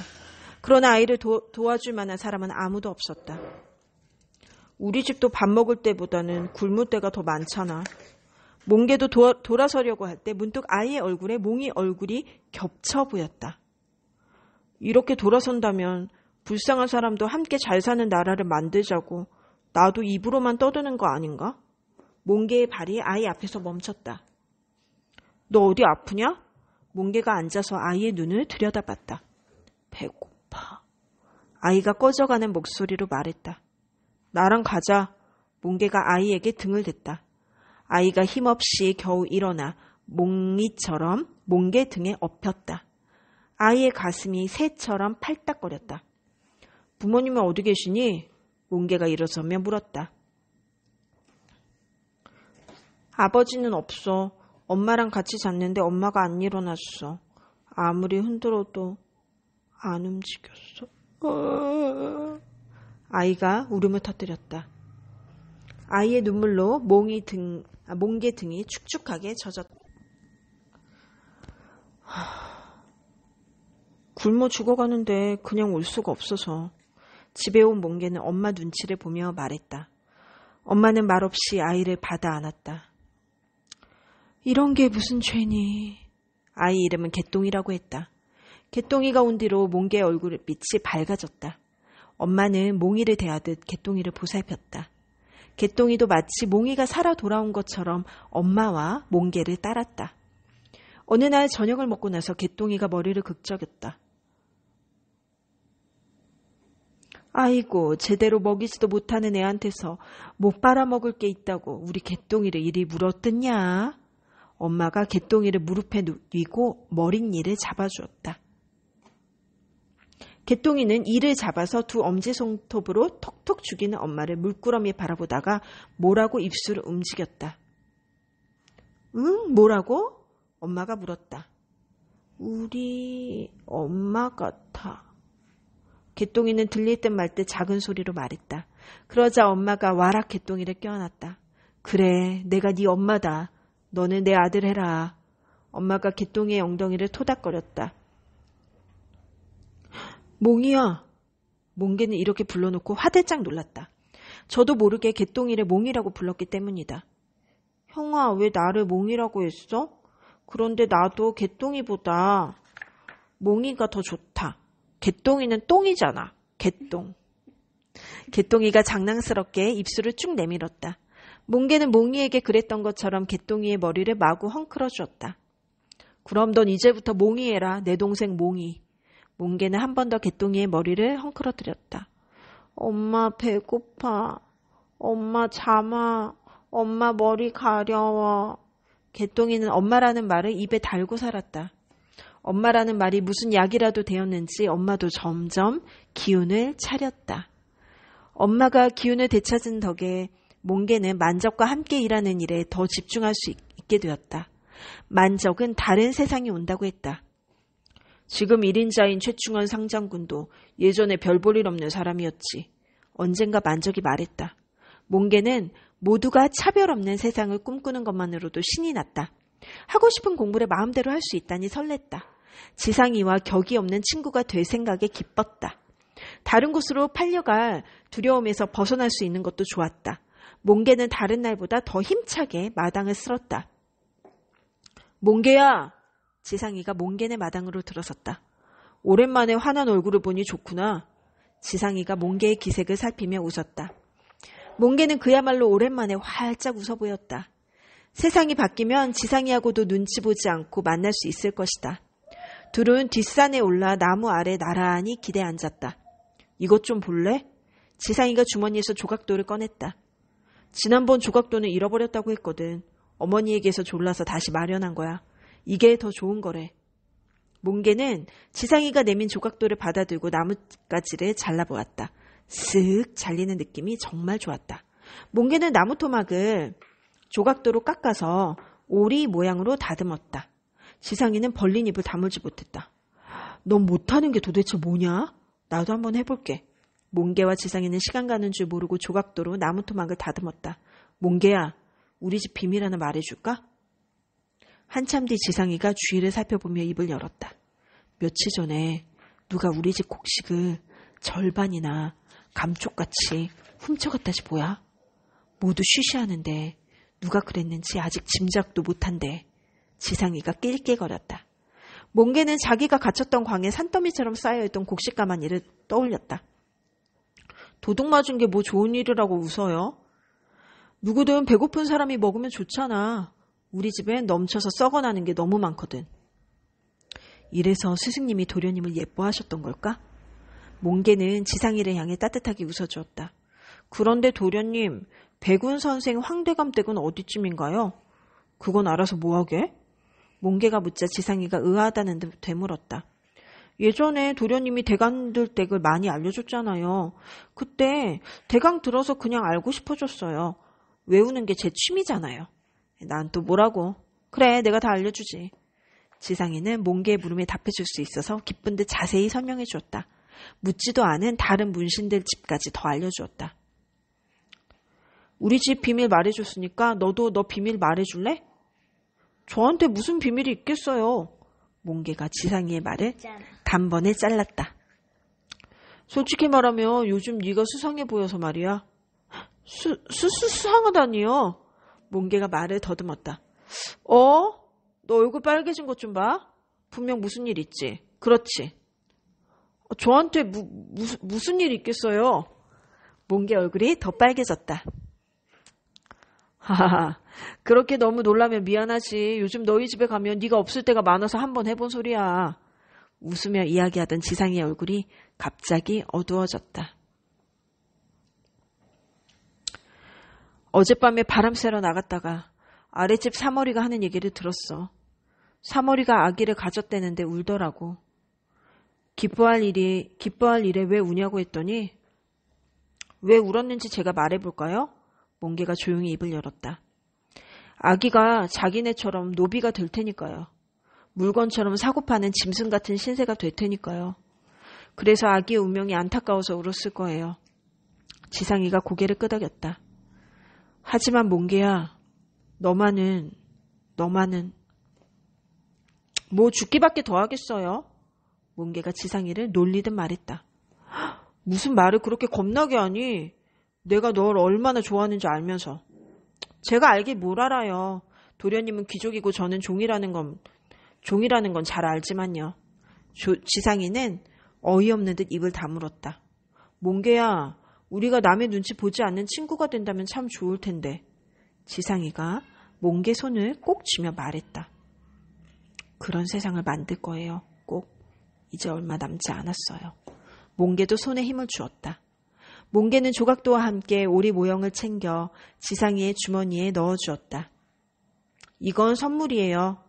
그러나 아이를 도와줄 만한 사람은 아무도 없었다. 우리 집도 밥 먹을 때보다는 굶을 때가 더 많잖아. 몽개도 돌아서려고 할 때 문득 아이의 얼굴에 몽이 얼굴이 겹쳐 보였다. 이렇게 돌아선다면 불쌍한 사람도 함께 잘 사는 나라를 만들자고 나도 입으로만 떠드는 거 아닌가? 몽개의 발이 아이 앞에서 멈췄다. 너 어디 아프냐? 몽개가 앉아서 아이의 눈을 들여다봤다. 배고파. 아이가 꺼져가는 목소리로 말했다. 나랑 가자. 몽개가 아이에게 등을 댔다. 아이가 힘없이 겨우 일어나 몽이처럼 몽개 등에 엎였다. 아이의 가슴이 새처럼 팔딱거렸다. 부모님은 어디 계시니? 몽개가 일어서며 물었다. 아버지는 없어. 엄마랑 같이 잤는데 엄마가 안 일어났어. 아무리 흔들어도 안 움직였어. 아이가 울음을 터뜨렸다. 아이의 눈물로 몽개 등이 축축하게 젖었다. 굶어 죽어가는데 그냥 올 수가 없어서. 집에 온 몽개는 엄마 눈치를 보며 말했다. 엄마는 말없이 아이를 받아 안았다. 이런 게 무슨 죄니? 아이 이름은 개똥이라고 했다. 개똥이가 온 뒤로 몽개의 얼굴빛이 밝아졌다. 엄마는 몽이를 대하듯 개똥이를 보살폈다. 개똥이도 마치 몽이가 살아 돌아온 것처럼 엄마와 몽개를 따랐다. 어느 날 저녁을 먹고 나서 개똥이가 머리를 극적였다. 아이고, 제대로 먹이지도 못하는 애한테서 못 빨아먹을 게 있다고 우리 개똥이를 이리 물어뜯냐? 엄마가 개똥이를 무릎에 뉘고 머릿일을 잡아주었다. 개똥이는 이를 잡아서 두 엄지손톱으로 톡톡 죽이는 엄마를 물끄러미 바라보다가 뭐라고 입술을 움직였다. 응? 뭐라고? 엄마가 물었다. 우리 엄마 같아. 개똥이는 들릴 듯 말 듯 작은 소리로 말했다. 그러자 엄마가 와락 개똥이를 껴안았다. 그래, 내가 네 엄마다. 너는 내 아들 해라. 엄마가 개똥이의 엉덩이를 토닥거렸다. 몽이야. 몽개는 이렇게 불러놓고 화들짝 놀랐다. 저도 모르게 개똥이를 몽이라고 불렀기 때문이다. 형아, 왜 나를 몽이라고 했어? 그런데 나도 개똥이보다 몽이가 더 좋다. 개똥이는 똥이잖아. 개똥. 개똥이가 장난스럽게 입술을 쭉 내밀었다. 몽개는 몽이에게 그랬던 것처럼 개똥이의 머리를 마구 헝클어 주었다. 그럼 넌 이제부터 몽이 해라. 내 동생 몽이. 몽개는 한 번 더 개똥이의 머리를 헝클어뜨렸다. 엄마 배고파. 엄마 잠아. 엄마 머리 가려워. 개똥이는 엄마라는 말을 입에 달고 살았다. 엄마라는 말이 무슨 약이라도 되었는지 엄마도 점점 기운을 차렸다. 엄마가 기운을 되찾은 덕에 몽개는 만적과 함께 일하는 일에 더 집중할 수 있게 되었다. 만적은 다른 세상이 온다고 했다. 지금 1인자인 최충원 상장군도 예전에 별 볼 일 없는 사람이었지. 언젠가 만적이 말했다. 몽개는 모두가 차별 없는 세상을 꿈꾸는 것만으로도 신이 났다. 하고 싶은 공부를 마음대로 할 수 있다니 설렜다. 지상이와 격이 없는 친구가 될 생각에 기뻤다. 다른 곳으로 팔려갈 두려움에서 벗어날 수 있는 것도 좋았다. 몽개는 다른 날보다 더 힘차게 마당을 쓸었다. 몽개야! 지상이가 몽개네 마당으로 들어섰다. 오랜만에 환한 얼굴을 보니 좋구나. 지상이가 몽개의 기색을 살피며 웃었다. 몽개는 그야말로 오랜만에 활짝 웃어 보였다. 세상이 바뀌면 지상이하고도 눈치 보지 않고 만날 수 있을 것이다. 둘은 뒷산에 올라 나무 아래 나란히 기대 앉았다. 이것 좀 볼래? 지상이가 주머니에서 조각도를 꺼냈다. 지난번 조각도는 잃어버렸다고 했거든. 어머니에게서 졸라서 다시 마련한 거야. 이게 더 좋은 거래. 몽개는 지상이가 내민 조각도를 받아들고 나뭇가지를 잘라보았다. 쓱 잘리는 느낌이 정말 좋았다. 몽개는 나무 토막을 조각도로 깎아서 오리 모양으로 다듬었다. 지상이는 벌린 입을 다물지 못했다. 넌 못하는 게 도대체 뭐냐? 나도 한번 해볼게. 몽개와 지상이는 시간 가는 줄 모르고 조각도로 나무 토막을 다듬었다. 몽개야, 우리 집 비밀 하나 말해줄까? 한참 뒤 지상이가 주위를 살펴보며 입을 열었다. 며칠 전에 누가 우리 집 곡식을 절반이나 감쪽같이 훔쳐갔다지 뭐야? 모두 쉬쉬하는데 누가 그랬는지 아직 짐작도 못한대. 지상이가 낄낄거렸다. 몽개는 자기가 갇혔던 광에 산더미처럼 쌓여있던 곡식 가마니를 떠올렸다. 도둑 맞은 게 뭐 좋은 일이라고 웃어요? 누구든 배고픈 사람이 먹으면 좋잖아. 우리 집엔 넘쳐서 썩어나는 게 너무 많거든. 이래서 스승님이 도련님을 예뻐하셨던 걸까? 몽개는 지상이를 향해 따뜻하게 웃어주었다. 그런데 도련님, 백운 선생 황대감 댁은 어디쯤인가요? 그건 알아서 뭐하게? 몽개가 묻자 지상이가 의아하다는 듯 되물었다. 예전에 도련님이 대강들 댁을 많이 알려줬잖아요. 그때 대강 들어서 그냥 알고 싶어졌어요. 외우는 게 제 취미잖아요. 난 또 뭐라고. 그래, 내가 다 알려주지. 지상이는 몽개의 물음에 답해줄 수 있어서 기쁜 듯 자세히 설명해 주었다. 묻지도 않은 다른 문신들 집까지 더 알려주었다. 우리 집 비밀 말해줬으니까 너도 너 비밀 말해줄래? 저한테 무슨 비밀이 있겠어요. 몽개가 지상이의 말을 단번에 잘랐다. 솔직히 말하면 요즘 네가 수상해 보여서 말이야. 수상하다니요. 몽개가 말을 더듬었다. 너 얼굴 빨개진 것 좀 봐. 분명 무슨 일 있지. 그렇지. 저한테 무슨 일 있겠어요. 몽개 얼굴이 더 빨개졌다. 하하하. 그렇게 너무 놀라면 미안하지. 요즘 너희 집에 가면 네가 없을 때가 많아서 한번 해본 소리야. 웃으며 이야기하던 지상이의 얼굴이 갑자기 어두워졌다. 어젯밤에 바람 쐬러 나갔다가 아랫집 사머리가 하는 얘기를 들었어. 사머리가 아기를 가졌대는데 울더라고. 기뻐할 일에 왜 우냐고 했더니 왜 울었는지 제가 말해볼까요? 몽개가 조용히 입을 열었다. 아기가 자기네처럼 노비가 될 테니까요. 물건처럼 사고 파는 짐승 같은 신세가 될 테니까요. 그래서 아기의 운명이 안타까워서 울었을 거예요. 지상이가 고개를 끄덕였다. 하지만 몽개야, 너만은 뭐 죽기밖에 더 하겠어요? 몽개가 지상이를 놀리듯 말했다. 무슨 말을 그렇게 겁나게 하니? 내가 널 얼마나 좋아하는지 알면서. 제가 알길 뭘 알아요. 도련님은 귀족이고 저는 종이라는 건 잘 알지만요. 지상이는 어이없는 듯 입을 다물었다. 몽개야, 우리가 남의 눈치 보지 않는 친구가 된다면 참 좋을 텐데. 지상이가 몽개 손을 꼭 쥐며 말했다. 그런 세상을 만들 거예요. 꼭. 이제 얼마 남지 않았어요. 몽개도 손에 힘을 주었다. 몽개는 조각도와 함께 오리 모형을 챙겨 지상이의 주머니에 넣어주었다. 이건 선물이에요.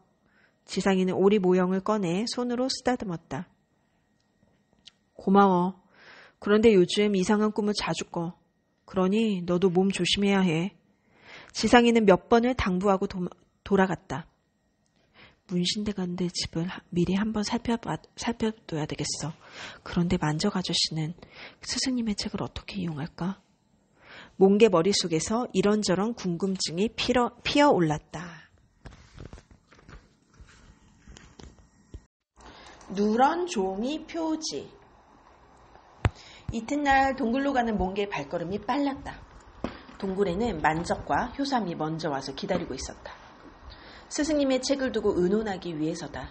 지상이는 오리 모형을 꺼내 손으로 쓰다듬었다. 고마워. 그런데 요즘 이상한 꿈을 자주 꿔. 그러니 너도 몸 조심해야 해. 지상이는 몇 번을 당부하고 돌아갔다. 문신대간들 집을 미리 한번 살펴둬야 되겠어. 그런데 만적 아저씨는 스승님의 책을 어떻게 이용할까? 몽개 머릿속에서 이런저런 궁금증이 피어올랐다. 누런 종이 표지. 이튿날 동굴로 가는 몽개의 발걸음이 빨랐다. 동굴에는 만적과 효삼이 먼저 와서 기다리고 있었다. 스승님의 책을 두고 의논하기 위해서다.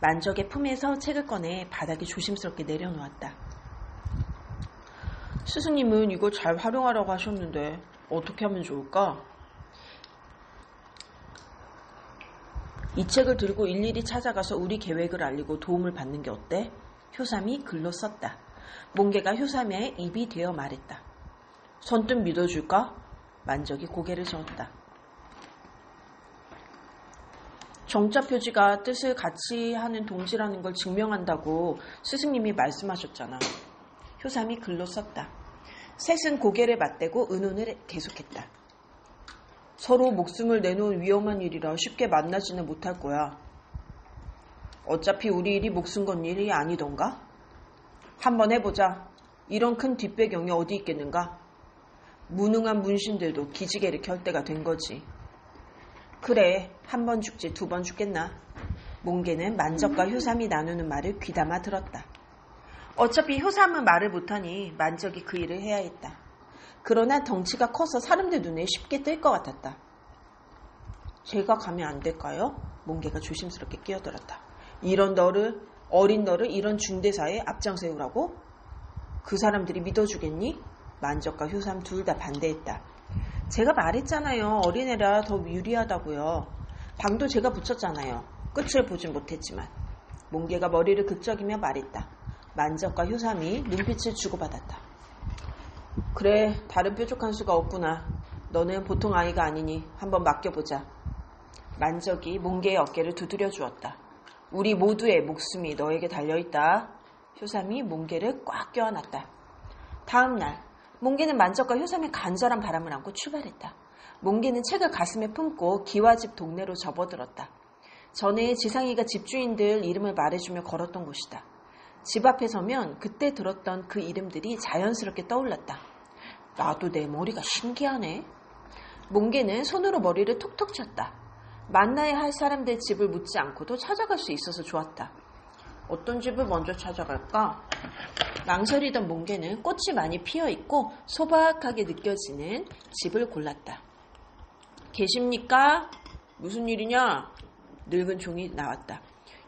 만적의 품에서 책을 꺼내 바닥에 조심스럽게 내려놓았다. 스승님은 이걸 잘 활용하라고 하셨는데 어떻게 하면 좋을까? 이 책을 들고 일일이 찾아가서 우리 계획을 알리고 도움을 받는 게 어때? 효삼이 글로 썼다. 몽개가 효삼의 입이 되어 말했다. 선뜻 믿어줄까? 만적이 고개를 저었다. 정자 표지가 뜻을 같이 하는 동지라는 걸 증명한다고 스승님이 말씀하셨잖아. 효삼이 글로 썼다. 셋은 고개를 맞대고 의논을 계속했다. 서로 목숨을 내놓은 위험한 일이라 쉽게 만나지는 못할 거야. 어차피 우리 일이 목숨 건 일이 아니던가? 한번 해보자. 이런 큰 뒷배경이 어디 있겠는가? 무능한 문신들도 기지개를 켤 때가 된 거지. 그래, 한 번 죽지 두 번 죽겠나? 몽개는 만적과 효삼이 나누는 말을 귀담아 들었다. 어차피 효삼은 말을 못하니 만적이 그 일을 해야 했다. 그러나 덩치가 커서 사람들 눈에 쉽게 뜰 것 같았다. 제가 가면 안 될까요? 몽개가 조심스럽게 끼어들었다. 어린 너를 이런 중대사에 앞장 세우라고? 그 사람들이 믿어주겠니? 만적과 효삼 둘 다 반대했다. 제가 말했잖아요. 어린애라 더 유리하다고요. 방도 제가 붙였잖아요. 끝을 보진 못했지만. 몽개가 머리를 극적이며 말했다. 만적과 효삼이 눈빛을 주고받았다. 그래, 다른 뾰족한 수가 없구나. 너는 보통 아이가 아니니 한번 맡겨보자. 만적이 몽개의 어깨를 두드려 주었다. 우리 모두의 목숨이 너에게 달려있다. 효삼이 몽개를 꽉 껴안았다. 다음 날 몽개는 만적과 효삼의 간절한 바람을 안고 출발했다. 몽개는 책을 가슴에 품고 기와집 동네로 접어들었다. 전에 지상이가 집주인들 이름을 말해주며 걸었던 곳이다. 집 앞에 서면 그때 들었던 그 이름들이 자연스럽게 떠올랐다. 나도 내 머리가 신기하네. 몽개는 손으로 머리를 톡톡 쳤다. 만나야 할 사람들 집을 묻지 않고도 찾아갈 수 있어서 좋았다. 어떤 집을 먼저 찾아갈까? 망설이던 몽개는 꽃이 많이 피어있고 소박하게 느껴지는 집을 골랐다. 계십니까? 무슨 일이냐? 늙은 종이 나왔다.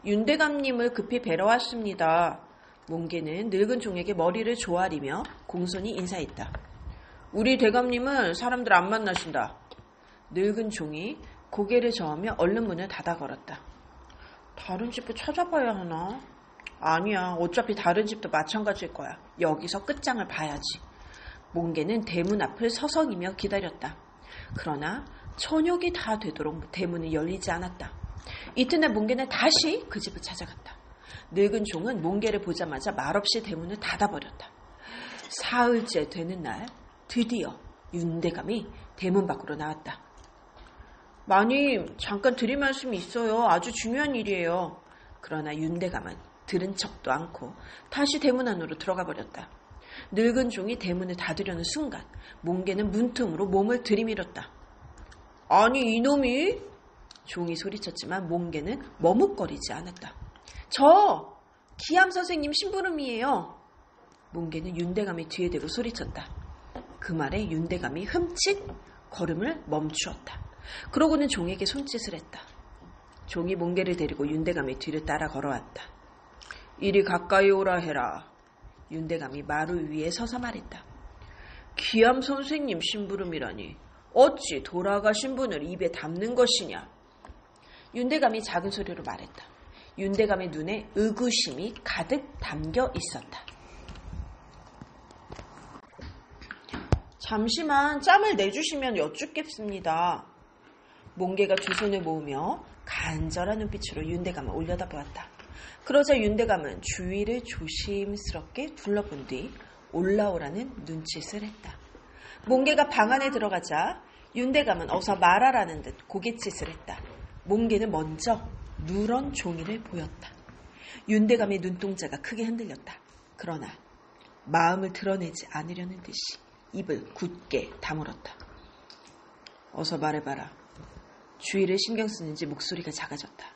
윤대감님을 급히 뵈러 왔습니다. 몽개는 늙은 종에게 머리를 조아리며 공손히 인사했다. 우리 대감님은 사람들 안 만나신다. 늙은 종이 고개를 저으며 얼른 문을 닫아 걸었다. 다른 집을 찾아봐야 하나? 아니야. 어차피 다른 집도 마찬가지일 거야. 여기서 끝장을 봐야지. 몽개는 대문 앞을 서성이며 기다렸다. 그러나 저녁이 다 되도록 대문이 열리지 않았다. 이튿날 몽개는 다시 그 집을 찾아갔다. 늙은 종은 몽개를 보자마자 말없이 대문을 닫아버렸다. 사흘째 되는 날 드디어 윤대감이 대문 밖으로 나왔다. 마님, 잠깐 드릴 말씀이 있어요. 아주 중요한 일이에요. 그러나 윤대감은 들은 척도 않고 다시 대문 안으로 들어가 버렸다. 늙은 종이 대문을 닫으려는 순간 몽개는 문틈으로 몸을 들이밀었다. 아니, 이놈이? 종이 소리쳤지만 몽개는 머뭇거리지 않았다. 저 기암 선생님 심부름이에요. 몽개는 윤대감의 뒤에 대고 소리쳤다. 그 말에 윤대감이 흠칫 걸음을 멈추었다. 그러고는 종에게 손짓을 했다. 종이 몽개를 데리고 윤대감의 뒤를 따라 걸어왔다. 이리 가까이 오라 해라. 윤대감이 마루 위에 서서 말했다. 기암 선생님 심부름이라니 어찌 돌아가신 분을 입에 담는 것이냐. 윤대감이 작은 소리로 말했다. 윤대감의 눈에 의구심이 가득 담겨 있었다. 잠시만 짬을 내주시면 여쭙겠습니다. 몽개가 두 손을 모으며 간절한 눈빛으로 윤대감을 올려다보았다. 그러자 윤대감은 주위를 조심스럽게 둘러본 뒤 올라오라는 눈짓을 했다. 몽개가 방 안에 들어가자 윤대감은 어서 말하라는 듯 고갯짓을 했다. 몽개는 먼저 누런 종이를 보였다. 윤대감의 눈동자가 크게 흔들렸다. 그러나 마음을 드러내지 않으려는 듯이 입을 굳게 다물었다. 어서 말해봐라. 주위를 신경 쓰는지 목소리가 작아졌다.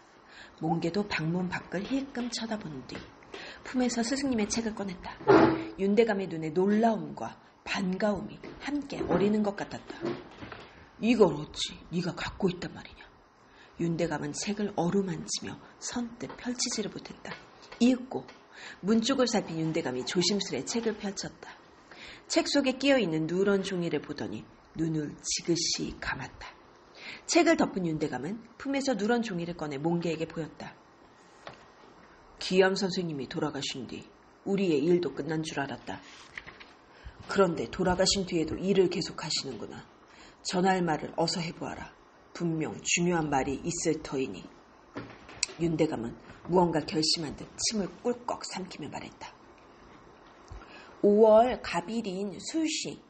몽개도 방문 밖을 힐끔 쳐다본 뒤 품에서 스승님의 책을 꺼냈다. 윤대감의 눈에 놀라움과 반가움이 함께 어리는 것 같았다. 이걸 어찌 네가 갖고 있단 말이냐. 윤대감은 책을 어루만지며 선뜻 펼치지를 못했다. 이윽고 문쪽을 살핀 윤대감이 조심스레 책을 펼쳤다. 책 속에 끼어있는 누런 종이를 보더니 눈을 지그시 감았다. 책을 덮은 윤대감은 품에서 누런 종이를 꺼내 몽개에게 보였다. 기암 선생님이 돌아가신 뒤 우리의 일도 끝난 줄 알았다. 그런데 돌아가신 뒤에도 일을 계속하시는구나. 전할 말을 어서 해보아라. 분명 중요한 말이 있을 터이니. 윤대감은 무언가 결심한 듯 침을 꿀꺽 삼키며 말했다. 5월 갑일인 술시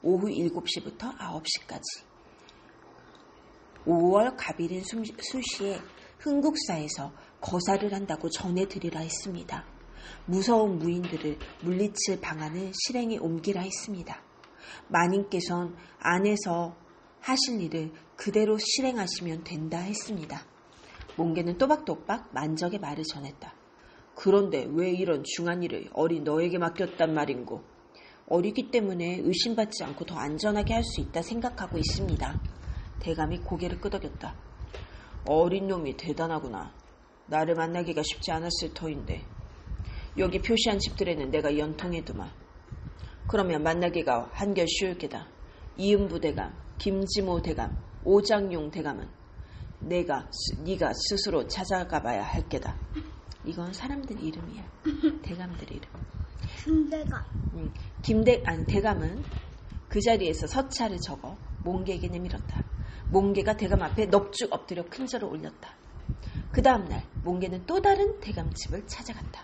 오후 7시부터 9시까지 5월 갑일인 술시에 흥국사에서 거사를 한다고 전해드리라 했습니다. 무서운 무인들을 물리칠 방안을 실행에 옮기라 했습니다. 마님께선 안에서 하실 일을 그대로 실행하시면 된다 했습니다. 몽개는 또박또박 만적의 말을 전했다. 그런데 왜 이런 중한 일을 어린 너에게 맡겼단 말인고. 어리기 때문에 의심받지 않고 더 안전하게 할 수 있다 생각하고 있습니다. 대감이 고개를 끄덕였다. 어린 놈이 대단하구나. 나를 만나기가 쉽지 않았을 터인데. 여기 표시한 집들에는 내가 연통해두마. 그러면 만나기가 한결 쉬울 게다. 이은부 대감, 김지모 대감, 오장용 대감은 네가 스스로 찾아가 봐야 할 게다. 이건 사람들 이름이야. 대감들 이름. 김대감. 대감은 그 자리에서 서찰을 적어 몽개에게 내밀었다. 몽개가 대감 앞에 넙죽 엎드려 큰 절을 올렸다. 그 다음날 몽개는 또 다른 대감집을 찾아갔다.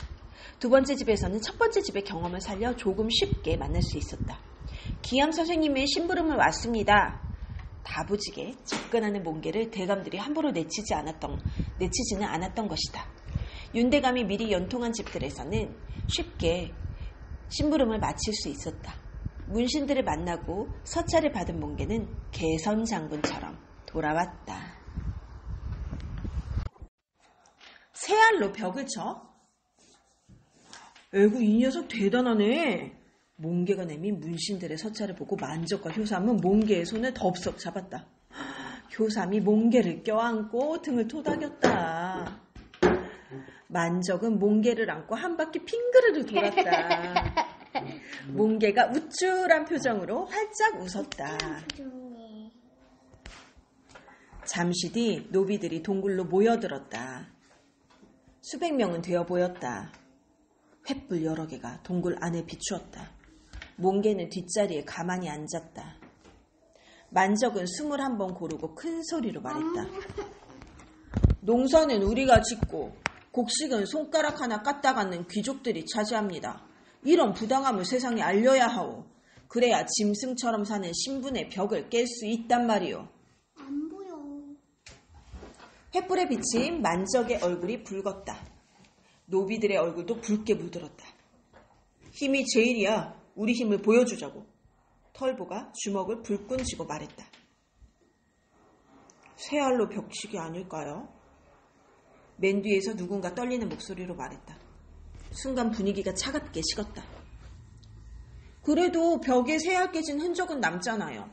두 번째 집에서는 첫 번째 집의 경험을 살려 조금 쉽게 만날 수 있었다. 기암 선생님의 심부름을 왔습니다. 다부지게 접근하는 몽개를 대감들이 함부로 내치지는 않았던 것이다. 윤대감이 미리 연통한 집들에서는 쉽게 심부름을 마칠 수 있었다. 문신들을 만나고 서찰을 받은 몽개는 개선장군처럼 돌아왔다. 새알로 벽을 쳐? 에구, 이 녀석 대단하네. 몽개가 내민 문신들의 서찰을 보고 만적과 효삼은 몽개의 손을 덥석 잡았다. 효삼이 몽개를 껴안고 등을 토닥였다. 만적은 몽개를 안고 한 바퀴 핑그르르 돌았다. 몽개가 우쭐한 표정으로 활짝 웃었다. 잠시 뒤 노비들이 동굴로 모여들었다. 수백 명은 되어 보였다. 횃불 여러 개가 동굴 안에 비추었다. 몽개는 뒷자리에 가만히 앉았다. 만적은 21번 고르고 큰 소리로 말했다. 농사는 우리가 짓고 곡식은 손가락 하나 까딱하는 귀족들이 차지합니다. 이런 부당함을 세상에 알려야 하오. 그래야 짐승처럼 사는 신분의 벽을 깰 수 있단 말이오. 안 보여. 횃불에 비친 만적의 얼굴이 붉었다. 노비들의 얼굴도 붉게 물들었다. 힘이 제일이야. 우리 힘을 보여주자고. 털보가 주먹을 불끈 쥐고 말했다. 새알로 벽치기 아닐까요? 맨 뒤에서 누군가 떨리는 목소리로 말했다. 순간 분위기가 차갑게 식었다. 그래도 벽에 새알 깨진 흔적은 남잖아요.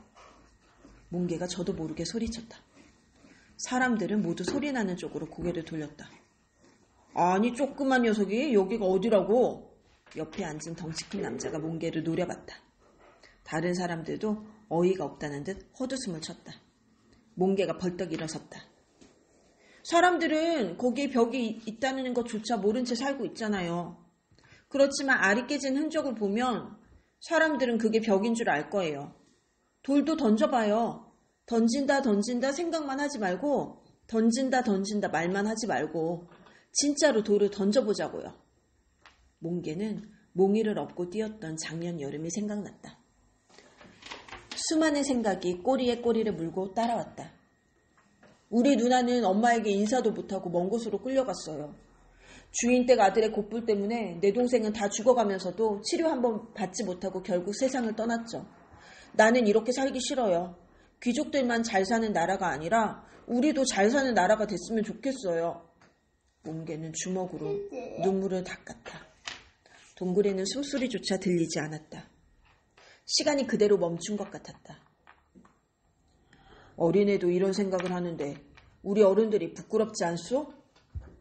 몽개가 저도 모르게 소리쳤다. 사람들은 모두 소리나는 쪽으로 고개를 돌렸다. 아니, 조그만 녀석이 여기가 어디라고? 옆에 앉은 덩치 큰 남자가 몽개를 노려봤다. 다른 사람들도 어이가 없다는 듯 헛웃음을 쳤다. 몽개가 벌떡 일어섰다. 사람들은 거기에 벽이 있다는 것조차 모른 채 살고 있잖아요. 그렇지만 알이 깨진 흔적을 보면 사람들은 그게 벽인 줄 알 거예요. 돌도 던져봐요. 던진다 생각만 하지 말고 던진다 말만 하지 말고 진짜로 돌을 던져보자고요. 몽개는 몽이를 업고 뛰었던 작년 여름이 생각났다. 수많은 생각이 꼬리에 꼬리를 물고 따라왔다. 우리 누나는 엄마에게 인사도 못하고 먼 곳으로 끌려갔어요. 주인댁 아들의 곧불 때문에 내 동생은 다 죽어가면서도 치료 한번 받지 못하고 결국 세상을 떠났죠. 나는 이렇게 살기 싫어요. 귀족들만 잘 사는 나라가 아니라 우리도 잘 사는 나라가 됐으면 좋겠어요. 몽개는 주먹으로 눈물을 닦았다. 동굴에는 숨소리조차 들리지 않았다. 시간이 그대로 멈춘 것 같았다. 어린애도 이런 생각을 하는데 우리 어른들이 부끄럽지 않소?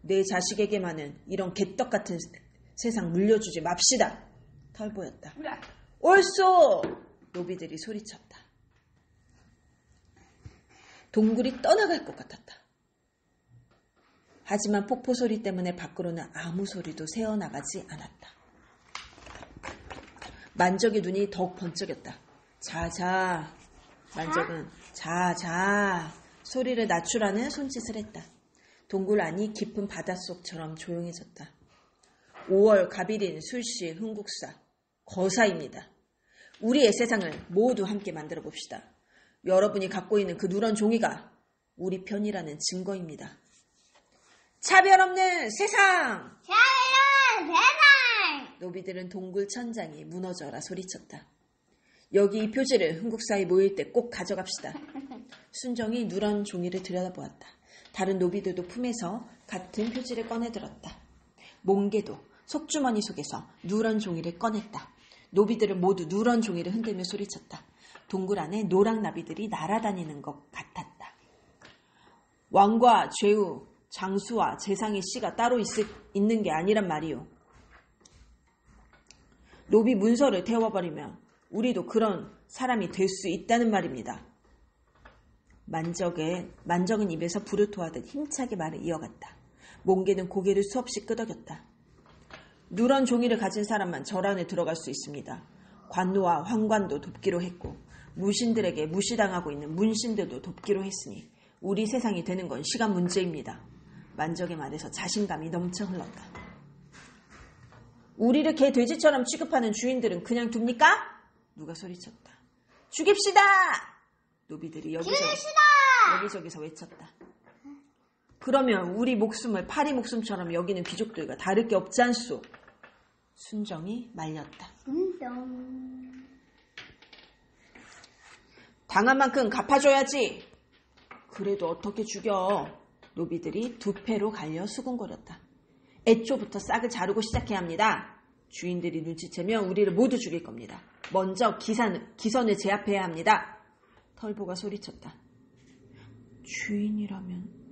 내 자식에게만은 이런 개떡 같은 세상 물려주지 맙시다. 털보였다. 옳소! 노비들이 소리쳤다. 동굴이 떠나갈 것 같았다. 하지만 폭포 소리 때문에 밖으로는 아무 소리도 새어나가지 않았다. 만적의 눈이 더욱 번쩍였다. 자자. 만적은 자자 소리를 낮추라는 손짓을 했다. 동굴 안이 깊은 바닷속처럼 조용해졌다. 5월 가비린 술시 흥국사 거사입니다. 우리의 세상을 모두 함께 만들어 봅시다. 여러분이 갖고 있는 그 누런 종이가 우리 편이라는 증거입니다. 차별 없는 세상! 차별한 세상! 노비들은 동굴 천장이 무너져라 소리쳤다. 여기 이 표지를 흥국사에 모일 때 꼭 가져갑시다. 순정이 누런 종이를 들여다보았다. 다른 노비들도 품에서 같은 표지를 꺼내들었다. 몽개도 속주머니 속에서 누런 종이를 꺼냈다. 노비들은 모두 누런 종이를 흔들며 소리쳤다. 동굴 안에 노랑나비들이 날아다니는 것 같았다. 왕과 죄우, 장수와 재상의 씨가 따로 있는 게 아니란 말이오. 노비 문서를 태워버리면 우리도 그런 사람이 될 수 있다는 말입니다. 만적은 입에서 불을 토하듯 힘차게 말을 이어갔다. 몽개는 고개를 수없이 끄덕였다. 누런 종이를 가진 사람만 절 안에 들어갈 수 있습니다. 관노와 황관도 돕기로 했고 무신들에게 무시당하고 있는 문신들도 돕기로 했으니 우리 세상이 되는 건 시간 문제입니다. 만적의 말에서 자신감이 넘쳐 흘렀다. 우리를 개 돼지처럼 취급하는 주인들은 그냥 둡니까? 누가 소리쳤다. 죽입시다! 노비들이 여기저기서 외쳤다. 그러면 우리 목숨을 파리 목숨처럼 여기는 귀족들과 다를 게 없지 않소? 순정이 말렸다. 당한 만큼 갚아줘야지. 그래도 어떻게 죽여? 노비들이 두 패로 갈려 수군거렸다. 애초부터 싹을 자르고 시작해야 합니다. 주인들이 눈치채면 우리를 모두 죽일 겁니다. 먼저 기선을 제압해야 합니다. 털보가 소리쳤다. 주인이라면...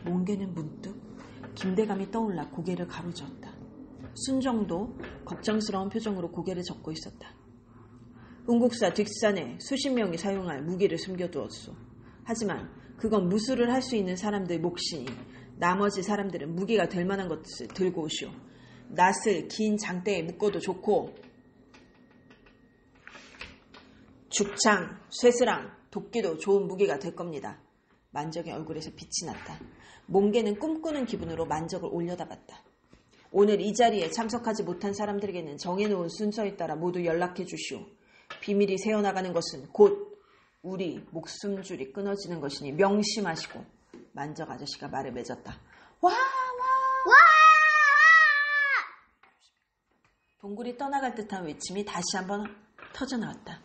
몽개는 문득 김대감이 떠올라 고개를 가로저었다. 순정도 걱정스러운 표정으로 고개를 젓고 있었다. 은국사 뒷산에 수십 명이 사용할 무기를 숨겨두었소. 하지만 그건 무술을 할 수 있는 사람들 몫이니 나머지 사람들은 무기가 될 만한 것을 들고 오시오. 낫을 긴 장대에 묶어도 좋고 죽창, 쇠스랑, 도끼도 좋은 무기가 될 겁니다. 만적의 얼굴에서 빛이 났다. 몽개는 꿈꾸는 기분으로 만적을 올려다봤다. 오늘 이 자리에 참석하지 못한 사람들에게는 정해놓은 순서에 따라 모두 연락해 주시오. 비밀이 새어나가는 것은 곧 우리 목숨줄이 끊어지는 것이니 명심하시고. 만적 아저씨가 말을 맺었다. 와! 동굴이 떠나갈 듯한 외침이 다시 한번 터져나왔다.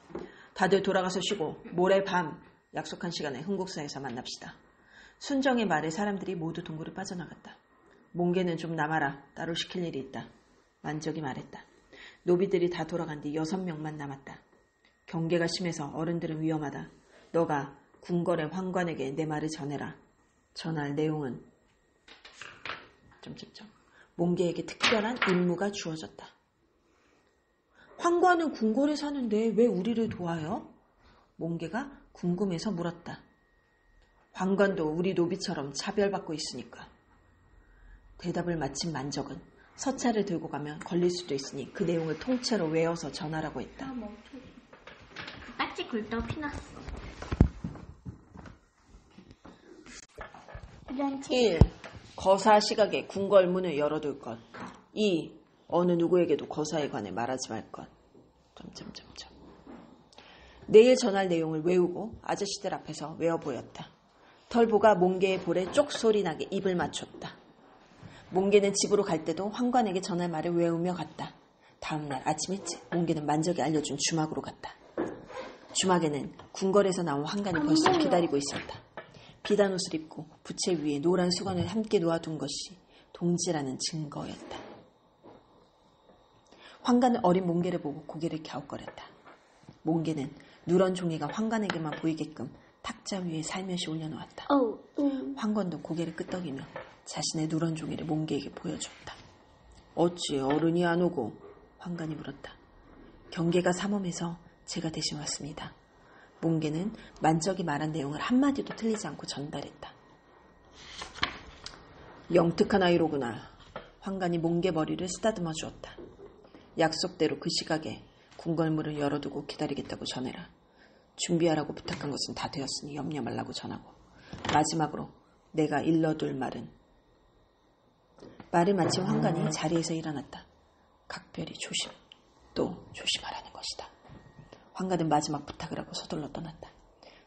다들 돌아가서 쉬고 모레 밤 약속한 시간에 흥국사에서 만납시다. 순정의 말에 사람들이 모두 동굴을 빠져나갔다. 몽개는 좀 남아라. 따로 시킬 일이 있다. 만적이 말했다. 노비들이 다 돌아간 뒤 6명만 남았다. 경계가 심해서 어른들은 위험하다. 너가 궁궐의 황관에게 내 말을 전해라. 전할 내용은... 몽개에게 특별한 임무가 주어졌다. 황관은 궁궐에 사는데 왜 우리를 도와요? 몽개가 궁금해서 물었다. 황관도 우리 노비처럼 차별받고 있으니까. 대답을 마친 만적은 서차를 들고 가면 걸릴 수도 있으니 그 내용을 통째로 외워서 전하라고 했다. 까치 굴떡 피났어. 1. 거사 시각에 궁궐 문을 열어둘 것. 2. 어느 누구에게도 거사에 관해 말하지 말 것. 내일 전할 내용을 외우고 아저씨들 앞에서 외워 보였다. 털보가 몽개의 볼에 쪽 소리 나게 입을 맞췄다. 몽개는 집으로 갈 때도 황관에게 전할 말을 외우며 갔다. 다음날 아침 일찍 몽개는 만적이 알려준 주막으로 갔다. 주막에는 궁궐에서 나온 황관이 벌써 기다리고 있었다. 비단 옷을 입고 부채 위에 노란 수건을 함께 놓아둔 것이 동지라는 증거였다. 황관은 어린 몽개를 보고 고개를 갸웃거렸다. 몽개는 누런 종이가 황관에게만 보이게끔 탁자 위에 살며시 올려놓았다. 황관도 고개를 끄덕이며 자신의 누런 종이를 몽개에게 보여줬다. 어찌 어른이 안 오고? 황관이 물었다. 경계가 삼엄해서 제가 대신 왔습니다. 몽개는 만적이 말한 내용을 한마디도 틀리지 않고 전달했다. 영특한 아이로구나. 황관이 몽개 머리를 쓰다듬어 주었다. 약속대로 그 시각에 궁궐문을 열어두고 기다리겠다고 전해라. 준비하라고 부탁한 것은 다 되었으니 염려 말라고 전하고. 마지막으로 내가 일러둘 말은... 말을 마친 황관이 자리에서 일어났다. 각별히 또 조심하라는 것이다. 황관은 마지막 부탁을 하고 서둘러 떠났다.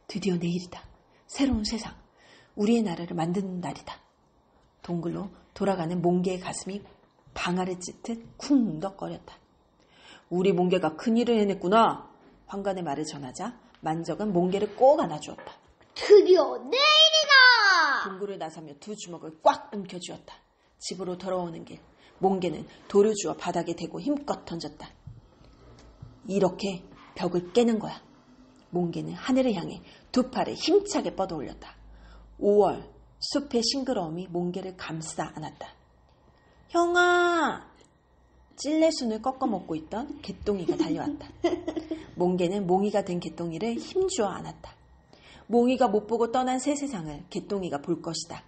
드디어 내일이다. 새로운 세상, 우리의 나라를 만드는 날이다. 동굴로 돌아가는 몽개의 가슴이 방아를 찢듯 쿵덕거렸다. 우리 몽개가 큰일을 해냈구나. 황관의 말을 전하자 만적은 몽개를 꼭 안아주었다. 드디어 내일이다. 동굴을 나서며 두 주먹을 꽉 움켜쥐었다. 집으로 돌아오는 길 몽개는 돌을 주워 바닥에 대고 힘껏 던졌다. 이렇게 벽을 깨는 거야. 몽개는 하늘을 향해 두 팔을 힘차게 뻗어 올렸다. 5월 숲의 싱그러움이 몽개를 감싸 안았다. 형아! 찔레순을 꺾어 먹고 있던 개똥이가 달려왔다. 몽개는 몽이가 된 개똥이를 힘주어 안았다. 몽이가 못 보고 떠난 새 세상을 개똥이가 볼 것이다.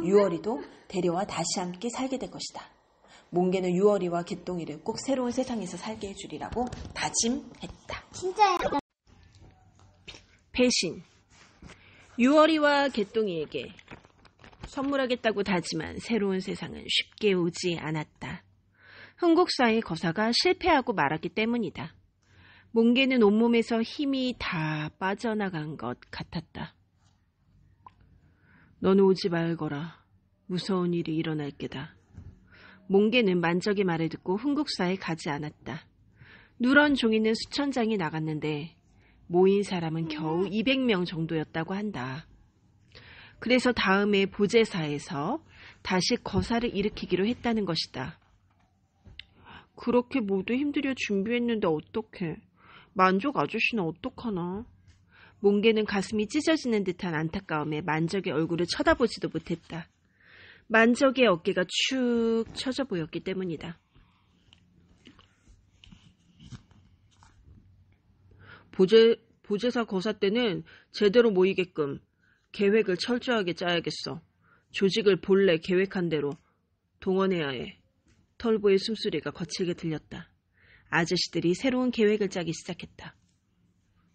유월이도 데려와 다시 함께 살게 될 것이다. 몽개는 유월이와 개똥이를 꼭 새로운 세상에서 살게 해주리라고 다짐했다. 진짜야. 배신. 유월이와 개똥이에게 선물하겠다고 다짐한 새로운 세상은 쉽게 오지 않았다. 흥국사의 거사가 실패하고 말았기 때문이다. 몽개는 온몸에서 힘이 다 빠져나간 것 같았다. 너는 오지 말거라. 무서운 일이 일어날 게다. 몽개는 만적의 말을 듣고 흥국사에 가지 않았다. 누런 종이는 수천 장이 나갔는데 모인 사람은 겨우 200명 정도였다고 한다. 그래서 다음에 보제사에서 다시 거사를 일으키기로 했다는 것이다. 그렇게 모두 힘들여 준비했는데 어떡해. 만족 아저씨는 어떡하나. 몽개는 가슴이 찢어지는 듯한 안타까움에 만적의 얼굴을 쳐다보지도 못했다. 만적의 어깨가 축 처져 보였기 때문이다. 보제사 거사 때는 제대로 모이게끔 계획을 철저하게 짜야겠어. 조직을 본래 계획한 대로 동원해야 해. 털보의 숨소리가 거칠게 들렸다. 아저씨들이 새로운 계획을 짜기 시작했다.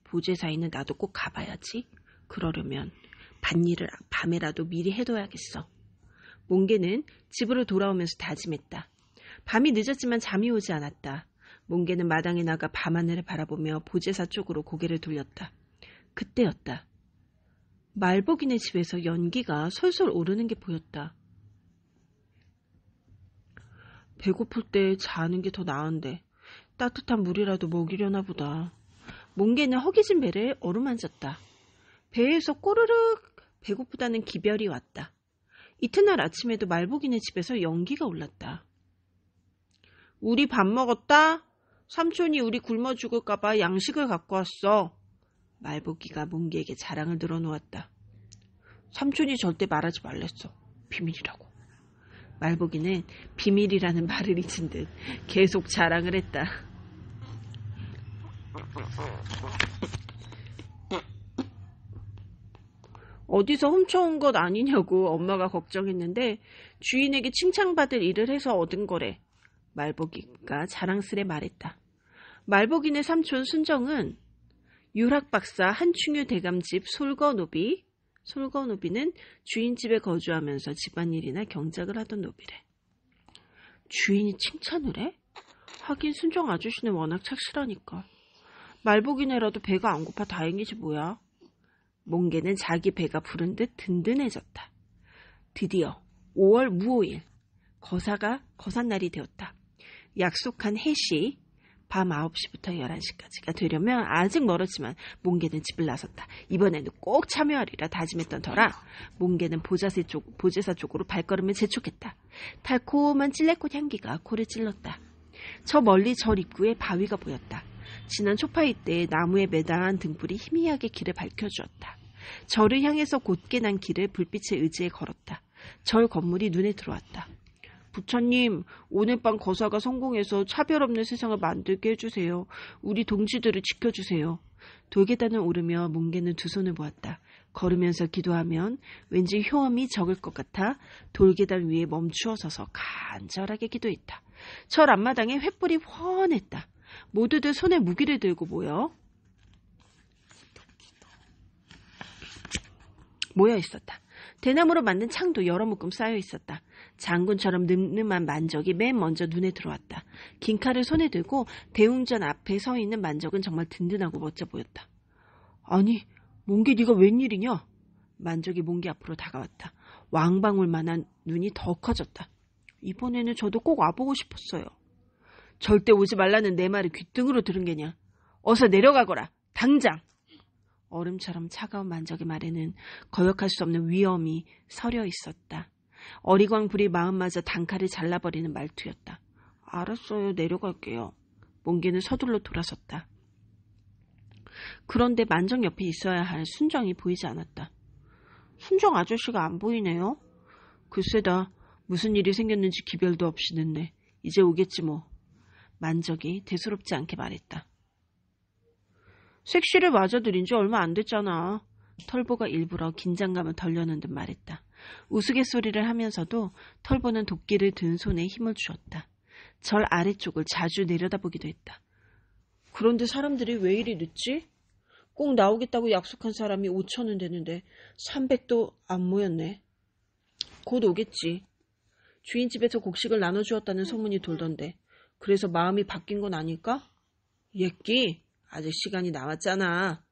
보제사에는 나도 꼭 가봐야지. 그러려면 밭일을 밤에라도 미리 해둬야겠어. 몽개는 집으로 돌아오면서 다짐했다. 밤이 늦었지만 잠이 오지 않았다. 몽개는 마당에 나가 밤하늘을 바라보며 보제사 쪽으로 고개를 돌렸다. 그때였다. 말복이네 집에서 연기가 솔솔 오르는 게 보였다. 배고플 때 자는 게 더 나은데 따뜻한 물이라도 먹이려나 보다. 몽개는 허기진 배를 어루만졌다. 배에서 꼬르륵 배고프다는 기별이 왔다. 이튿날 아침에도 말복이네 집에서 연기가 올랐다. 우리 밥 먹었다? 삼촌이 우리 굶어 죽을까봐 양식을 갖고 왔어. 말복이가 몽개에게 자랑을 늘어놓았다. 삼촌이 절대 말하지 말랬어. 비밀이라고. 말복이는 비밀이라는 말을 잊은 듯 계속 자랑을 했다. 어디서 훔쳐온 것 아니냐고 엄마가 걱정했는데 주인에게 칭찬받을 일을 해서 얻은 거래. 말복이가 자랑스레 말했다. 말복이네 삼촌 순정은 유락박사 한충유 대감집 솔거노비는 주인집에 거주하면서 집안일이나 경작을 하던 노비래. 주인이 칭찬을 해? 하긴 순정 아저씨는 워낙 착실하니까. 말복이네라도 배가 안 고파 다행이지 뭐야. 몽개는 자기 배가 부른 듯 든든해졌다. 드디어 5월 무오일 거삿날이 되었다. 약속한 해시 밤 9시부터 11시까지가 되려면 아직 멀었지만 몽개는 집을 나섰다. 이번에는 꼭 참여하리라 다짐했던 터라 몽개는 보제사 쪽으로 발걸음을 재촉했다. 달콤한 찔레꽃 향기가 코를 찔렀다. 저 멀리 절 입구에 바위가 보였다. 지난 초파이 때 나무에 매달한 등불이 희미하게 길을 밝혀주었다. 절을 향해서 곧게 난 길을 불빛에 의지해 걸었다. 절 건물이 눈에 들어왔다. 부처님, 오늘 밤 거사가 성공해서 차별 없는 세상을 만들게 해주세요. 우리 동지들을 지켜주세요. 돌계단을 오르며 몽개는 두 손을 모았다. 걸으면서 기도하면 왠지 효험이 적을 것 같아 돌계단 위에 멈추어 서서 간절하게 기도했다. 절 앞마당에 횃불이 훤했다. 모두들 손에 무기를 들고 모여 있었다. 대나무로 만든 창도 여러 묶음 쌓여 있었다. 장군처럼 늠름한 만적이 맨 먼저 눈에 들어왔다. 긴 칼을 손에 들고 대웅전 앞에 서 있는 만적은 정말 든든하고 멋져 보였다. 아니, 몽개 네가 웬일이냐? 만적이 몽개 앞으로 다가왔다. 왕방울만한 눈이 더 커졌다. 이번에는 저도 꼭 와보고 싶었어요. 절대 오지 말라는 내 말을 귓등으로 들은 게냐? 어서 내려가거라. 당장! 얼음처럼 차가운 만적의 말에는 거역할 수 없는 위험이 서려 있었다. 어리광불이 마음마저 단칼을 잘라버리는 말투였다. 알았어요. 내려갈게요. 몽개는 서둘러 돌아섰다. 그런데 만정 옆에 있어야 할 순정이 보이지 않았다. 순정 아저씨가 안 보이네요. 글쎄다. 무슨 일이 생겼는지 기별도 없이 늦네. 이제 오겠지 뭐. 만적이 대수롭지 않게 말했다. 색시를 맞아들인 지 얼마 안 됐잖아. 털보가 일부러 긴장감을 덜려는 듯 말했다. 우스갯소리를 하면서도 털보는 도끼를 든 손에 힘을 주었다. 절 아래쪽을 자주 내려다보기도 했다. 그런데 사람들이 왜 이리 늦지? 꼭 나오겠다고 약속한 사람이 5천은 되는데 300도 안 모였네. 곧 오겠지. 주인집에서 곡식을 나눠주었다는 소문이 돌던데 그래서 마음이 바뀐 건 아닐까? 예끼, 아직 시간이 남았잖아.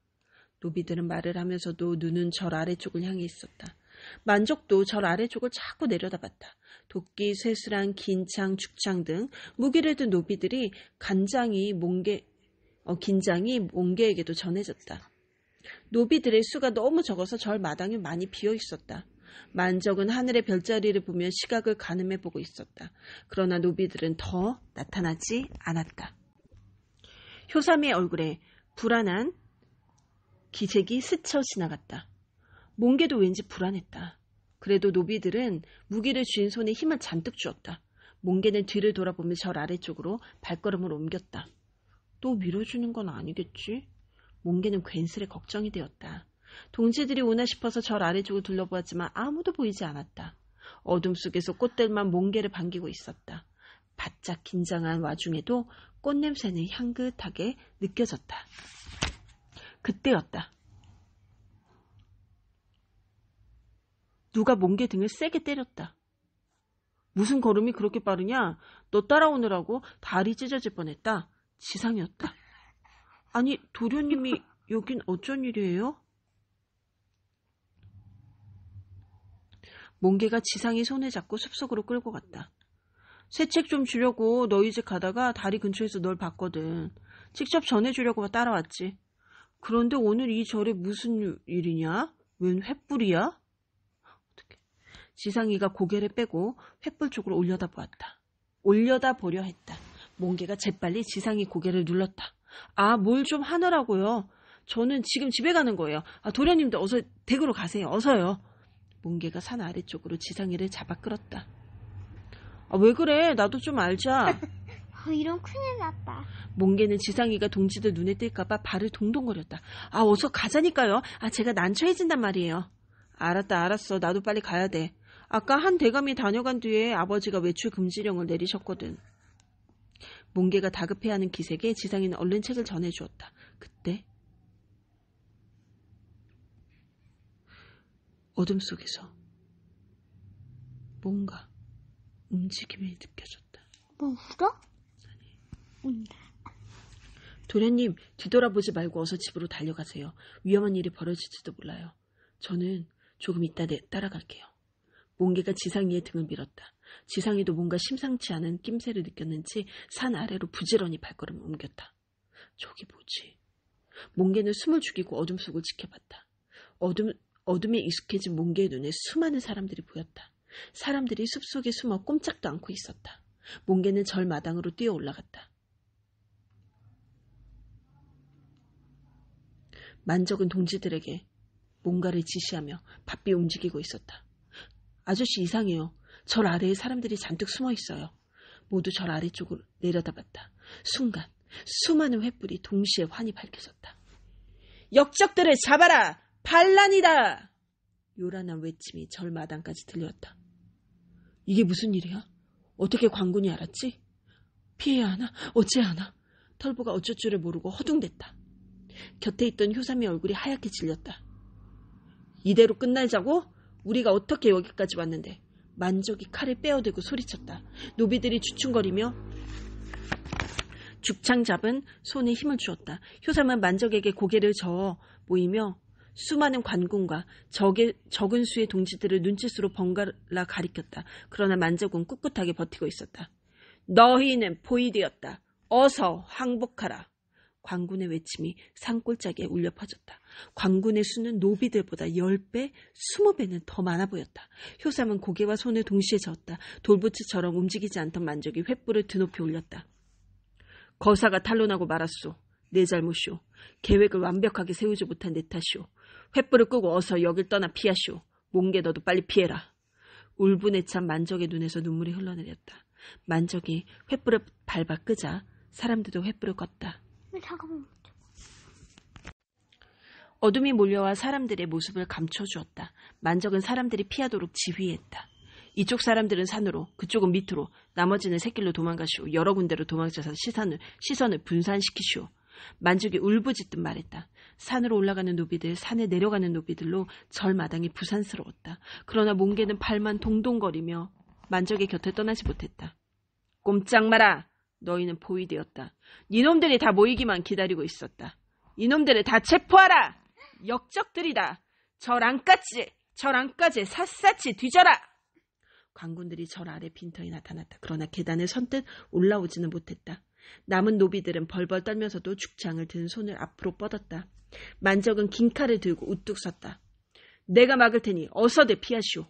노비들은 말을 하면서도 눈은 절 아래쪽을 향해 있었다. 만적도 절 아래쪽을 자꾸 내려다봤다. 도끼, 쇠수랑, 긴창, 죽창 등 무기를 든 노비들이 긴장이 몽개에게도 전해졌다. 노비들의 수가 너무 적어서 절 마당이 많이 비어 있었다. 만적은 하늘의 별자리를 보며 시각을 가늠해보고 있었다. 그러나 노비들은 더 나타나지 않았다. 효삼의 얼굴에 불안한 기색이 스쳐 지나갔다. 몽개도 왠지 불안했다. 그래도 노비들은 무기를 쥔 손에 힘을 잔뜩 주었다. 몽개는 뒤를 돌아보며 절 아래쪽으로 발걸음을 옮겼다. 또 밀어주는 건 아니겠지? 몽개는 괜스레 걱정이 되었다. 동지들이 오나 싶어서 절 아래쪽을 둘러보았지만 아무도 보이지 않았다. 어둠 속에서 꽃들만 몽개를 반기고 있었다. 바짝 긴장한 와중에도 꽃냄새는 향긋하게 느껴졌다. 그때였다. 누가 몽개 등을 세게 때렸다. 무슨 걸음이 그렇게 빠르냐? 너 따라오느라고 다리 찢어질 뻔했다. 지상이었다. 아니, 도련님이 여긴 어쩐 일이에요? 몽개가 지상의 손을 잡고 숲속으로 끌고 갔다. 새 책 좀 주려고 너희 집 가다가 다리 근처에서 널 봤거든. 직접 전해주려고 따라왔지. 그런데 오늘 이 절에 무슨 일이냐? 웬 횃불이야? 어떡해. 지상이가 고개를 빼고 횃불 쪽으로 올려다보려 했다. 몽개가 재빨리 지상이 고개를 눌렀다. 아, 뭘 좀 하느라고요. 저는 지금 집에 가는 거예요. 아, 도련님도 어서 댁으로 가세요. 어서요. 몽개가 산 아래쪽으로 지상이를 잡아 끌었다. 아, 왜 그래? 나도 좀 알자. 이런 큰일 났다. 몽개는 지상이가 동지들 눈에 띌까봐 발을 동동거렸다. 아, 어서 가자니까요. 아, 제가 난처해진단 말이에요. 알았어. 나도 빨리 가야 돼. 아까 한 대감이 다녀간 뒤에 아버지가 외출 금지령을 내리셨거든. 몽개가 다급해하는 기색에 지상이는 얼른 책을 전해주었다. 그때 어둠 속에서 뭔가 움직임이 느껴졌다. 뭐 울어? 운다. 도련님, 뒤돌아보지 말고 어서 집으로 달려가세요. 위험한 일이 벌어질지도 몰라요. 저는 조금 이따 따라갈게요. 몽개가 지상이의 등을 밀었다. 지상이도 뭔가 심상치 않은 낌새를 느꼈는지 산 아래로 부지런히 발걸음을 옮겼다. 저기 뭐지? 몽개는 숨을 죽이고 어둠 속을 지켜봤다. 어둠에 익숙해진 몽개의 눈에 수많은 사람들이 보였다. 사람들이 숲속에 숨어 꼼짝도 않고 있었다. 몽개는 절 마당으로 뛰어 올라갔다. 만적은 동지들에게 뭔가를 지시하며 바삐 움직이고 있었다. 아저씨 이상해요. 절 아래에 사람들이 잔뜩 숨어 있어요. 모두 절 아래쪽으로 내려다봤다. 순간 수많은 횃불이 동시에 환히 밝혀졌다. 역적들을 잡아라! 반란이다! 요란한 외침이 절 마당까지 들렸다. 이게 무슨 일이야? 어떻게 관군이 알았지? 피해야 하나? 어찌해야 하나? 털보가 어쩔 줄을 모르고 허둥댔다. 곁에 있던 효삼의 얼굴이 하얗게 질렸다. 이대로 끝날자고? 우리가 어떻게 여기까지 왔는데? 만적이 칼을 빼어대고 소리쳤다. 노비들이 주춤거리며 죽창 잡은 손에 힘을 주었다. 효삼은 만적에게 고개를 저어 보이며 수많은 관군과 적은 수의 동지들을 눈짓으로 번갈아 가리켰다. 그러나 만적은 꿋꿋하게 버티고 있었다. 너희는 포위되었다. 어서 항복하라. 관군의 외침이 산골짜기에 울려 퍼졌다. 관군의 수는 노비들보다 10배, 20배는 더 많아 보였다. 효삼은 고개와 손을 동시에 저었다. 돌부츠처럼 움직이지 않던 만적이 횃불을 드높이 올렸다. 거사가 탄론하고 말았소. 내 잘못이오. 계획을 완벽하게 세우지 못한 내 탓이오. 횃불을 끄고 어서 여길 떠나 피하시오. 몽개 너도 빨리 피해라. 울분에 찬 만적의 눈에서 눈물이 흘러내렸다. 만적이 횃불을 밟아 끄자 사람들도 횃불을 껐다. 잠깐만. 어둠이 몰려와 사람들의 모습을 감춰주었다. 만적은 사람들이 피하도록 지휘했다. 이쪽 사람들은 산으로, 그쪽은 밑으로, 나머지는 샛길로 도망가시오. 여러 군데로 도망쳐서 시선을 분산시키시오. 만족이 울부짖듯 말했다. 산으로 올라가는 노비들, 산에 내려가는 노비들로 절마당이 부산스러웠다. 그러나 몽개는 발만 동동거리며 만적의 곁을 떠나지 못했다. 꼼짝 마라! 너희는 포위되었다. 이놈들이 다 모이기만 기다리고 있었다. 이놈들을 다 체포하라! 역적들이다. 절 안까지 샅샅이 뒤져라. 관군들이 절 아래 빈터에 나타났다. 그러나 계단을 선뜻 올라오지는 못했다. 남은 노비들은 벌벌 떨면서도 죽창을 든 손을 앞으로 뻗었다. 만적은 긴 칼을 들고 우뚝 섰다. 내가 막을 테니 어서들 피하시오.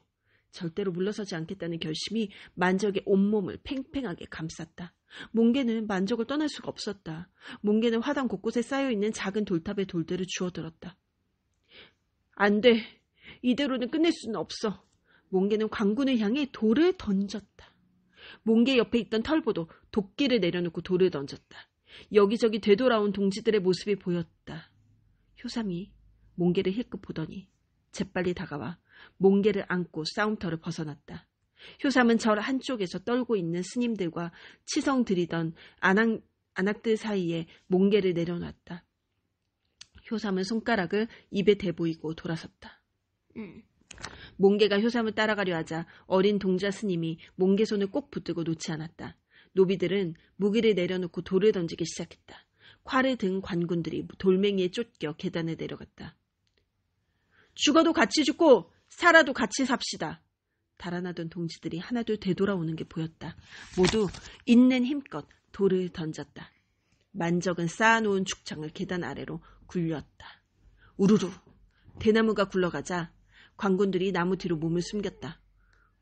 절대로 물러서지 않겠다는 결심이 만적의 온몸을 팽팽하게 감쌌다. 몽개는 만적을 떠날 수가 없었다. 몽개는 화단 곳곳에 쌓여있는 작은 돌탑의 돌들을 주워들었다. 안 돼. 이대로는 끝낼 수는 없어. 몽개는 관군을 향해 돌을 던졌다. 몽개 옆에 있던 털보도 도끼를 내려놓고 돌을 던졌다. 여기저기 되돌아온 동지들의 모습이 보였다. 효삼이 몽개를 힐끗 보더니 재빨리 다가와 몽개를 안고 싸움터를 벗어났다. 효삼은 절 한쪽에서 떨고 있는 스님들과 치성 들이던 안악들 사이에 몽개를 내려놨다. 효삼은 손가락을 입에 대보이고 돌아섰다. 몽개가 효삼을 따라가려 하자 어린 동자 스님이 몽개 손을 꼭 붙들고 놓지 않았다. 노비들은 무기를 내려놓고 돌을 던지기 시작했다. 활을 든 관군들이 돌멩이에 쫓겨 계단을 내려갔다. 죽어도 같이 죽고 살아도 같이 삽시다. 달아나던 동지들이 하나둘 되돌아오는 게 보였다. 모두 있는 힘껏 돌을 던졌다. 만적은 쌓아놓은 죽창을 계단 아래로 굴렸다. 우르르 대나무가 굴러가자 관군들이 나무 뒤로 몸을 숨겼다.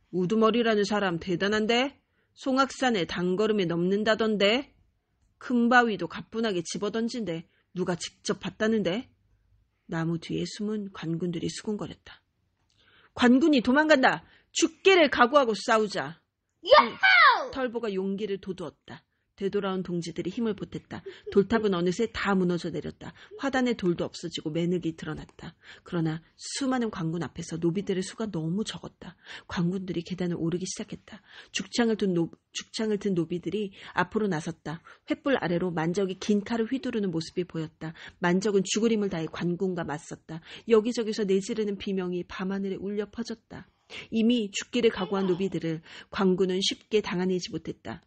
우두머리라는 사람 대단한데? 송악산에 단걸음에 넘는다던데? 큰 바위도 가뿐하게 집어던진데 누가 직접 봤다는데? 나무 뒤에 숨은 관군들이 수군거렸다. 관군이 도망간다. 죽기를 각오하고 싸우자. 털보가 용기를 돋우었다. 되돌아온 동지들이 힘을 보탰다. 돌탑은 어느새 다 무너져 내렸다. 화단의 돌도 없어지고 매貫이 드러났다. 그러나 수많은 관군 앞에서 노비들의 수가 너무 적었다. 관군들이 계단을 오르기 시작했다. 죽창을 든 노비들이 앞으로 나섰다. 횃불 아래로 만적이 긴 칼을 휘두르는 모습이 보였다. 만적은 죽을 힘을 다해 관군과 맞섰다. 여기저기서 내지르는 비명이 밤하늘에 울려 퍼졌다. 이미 죽기를 각오한 노비들을 관군은 쉽게 당해내지 못했다.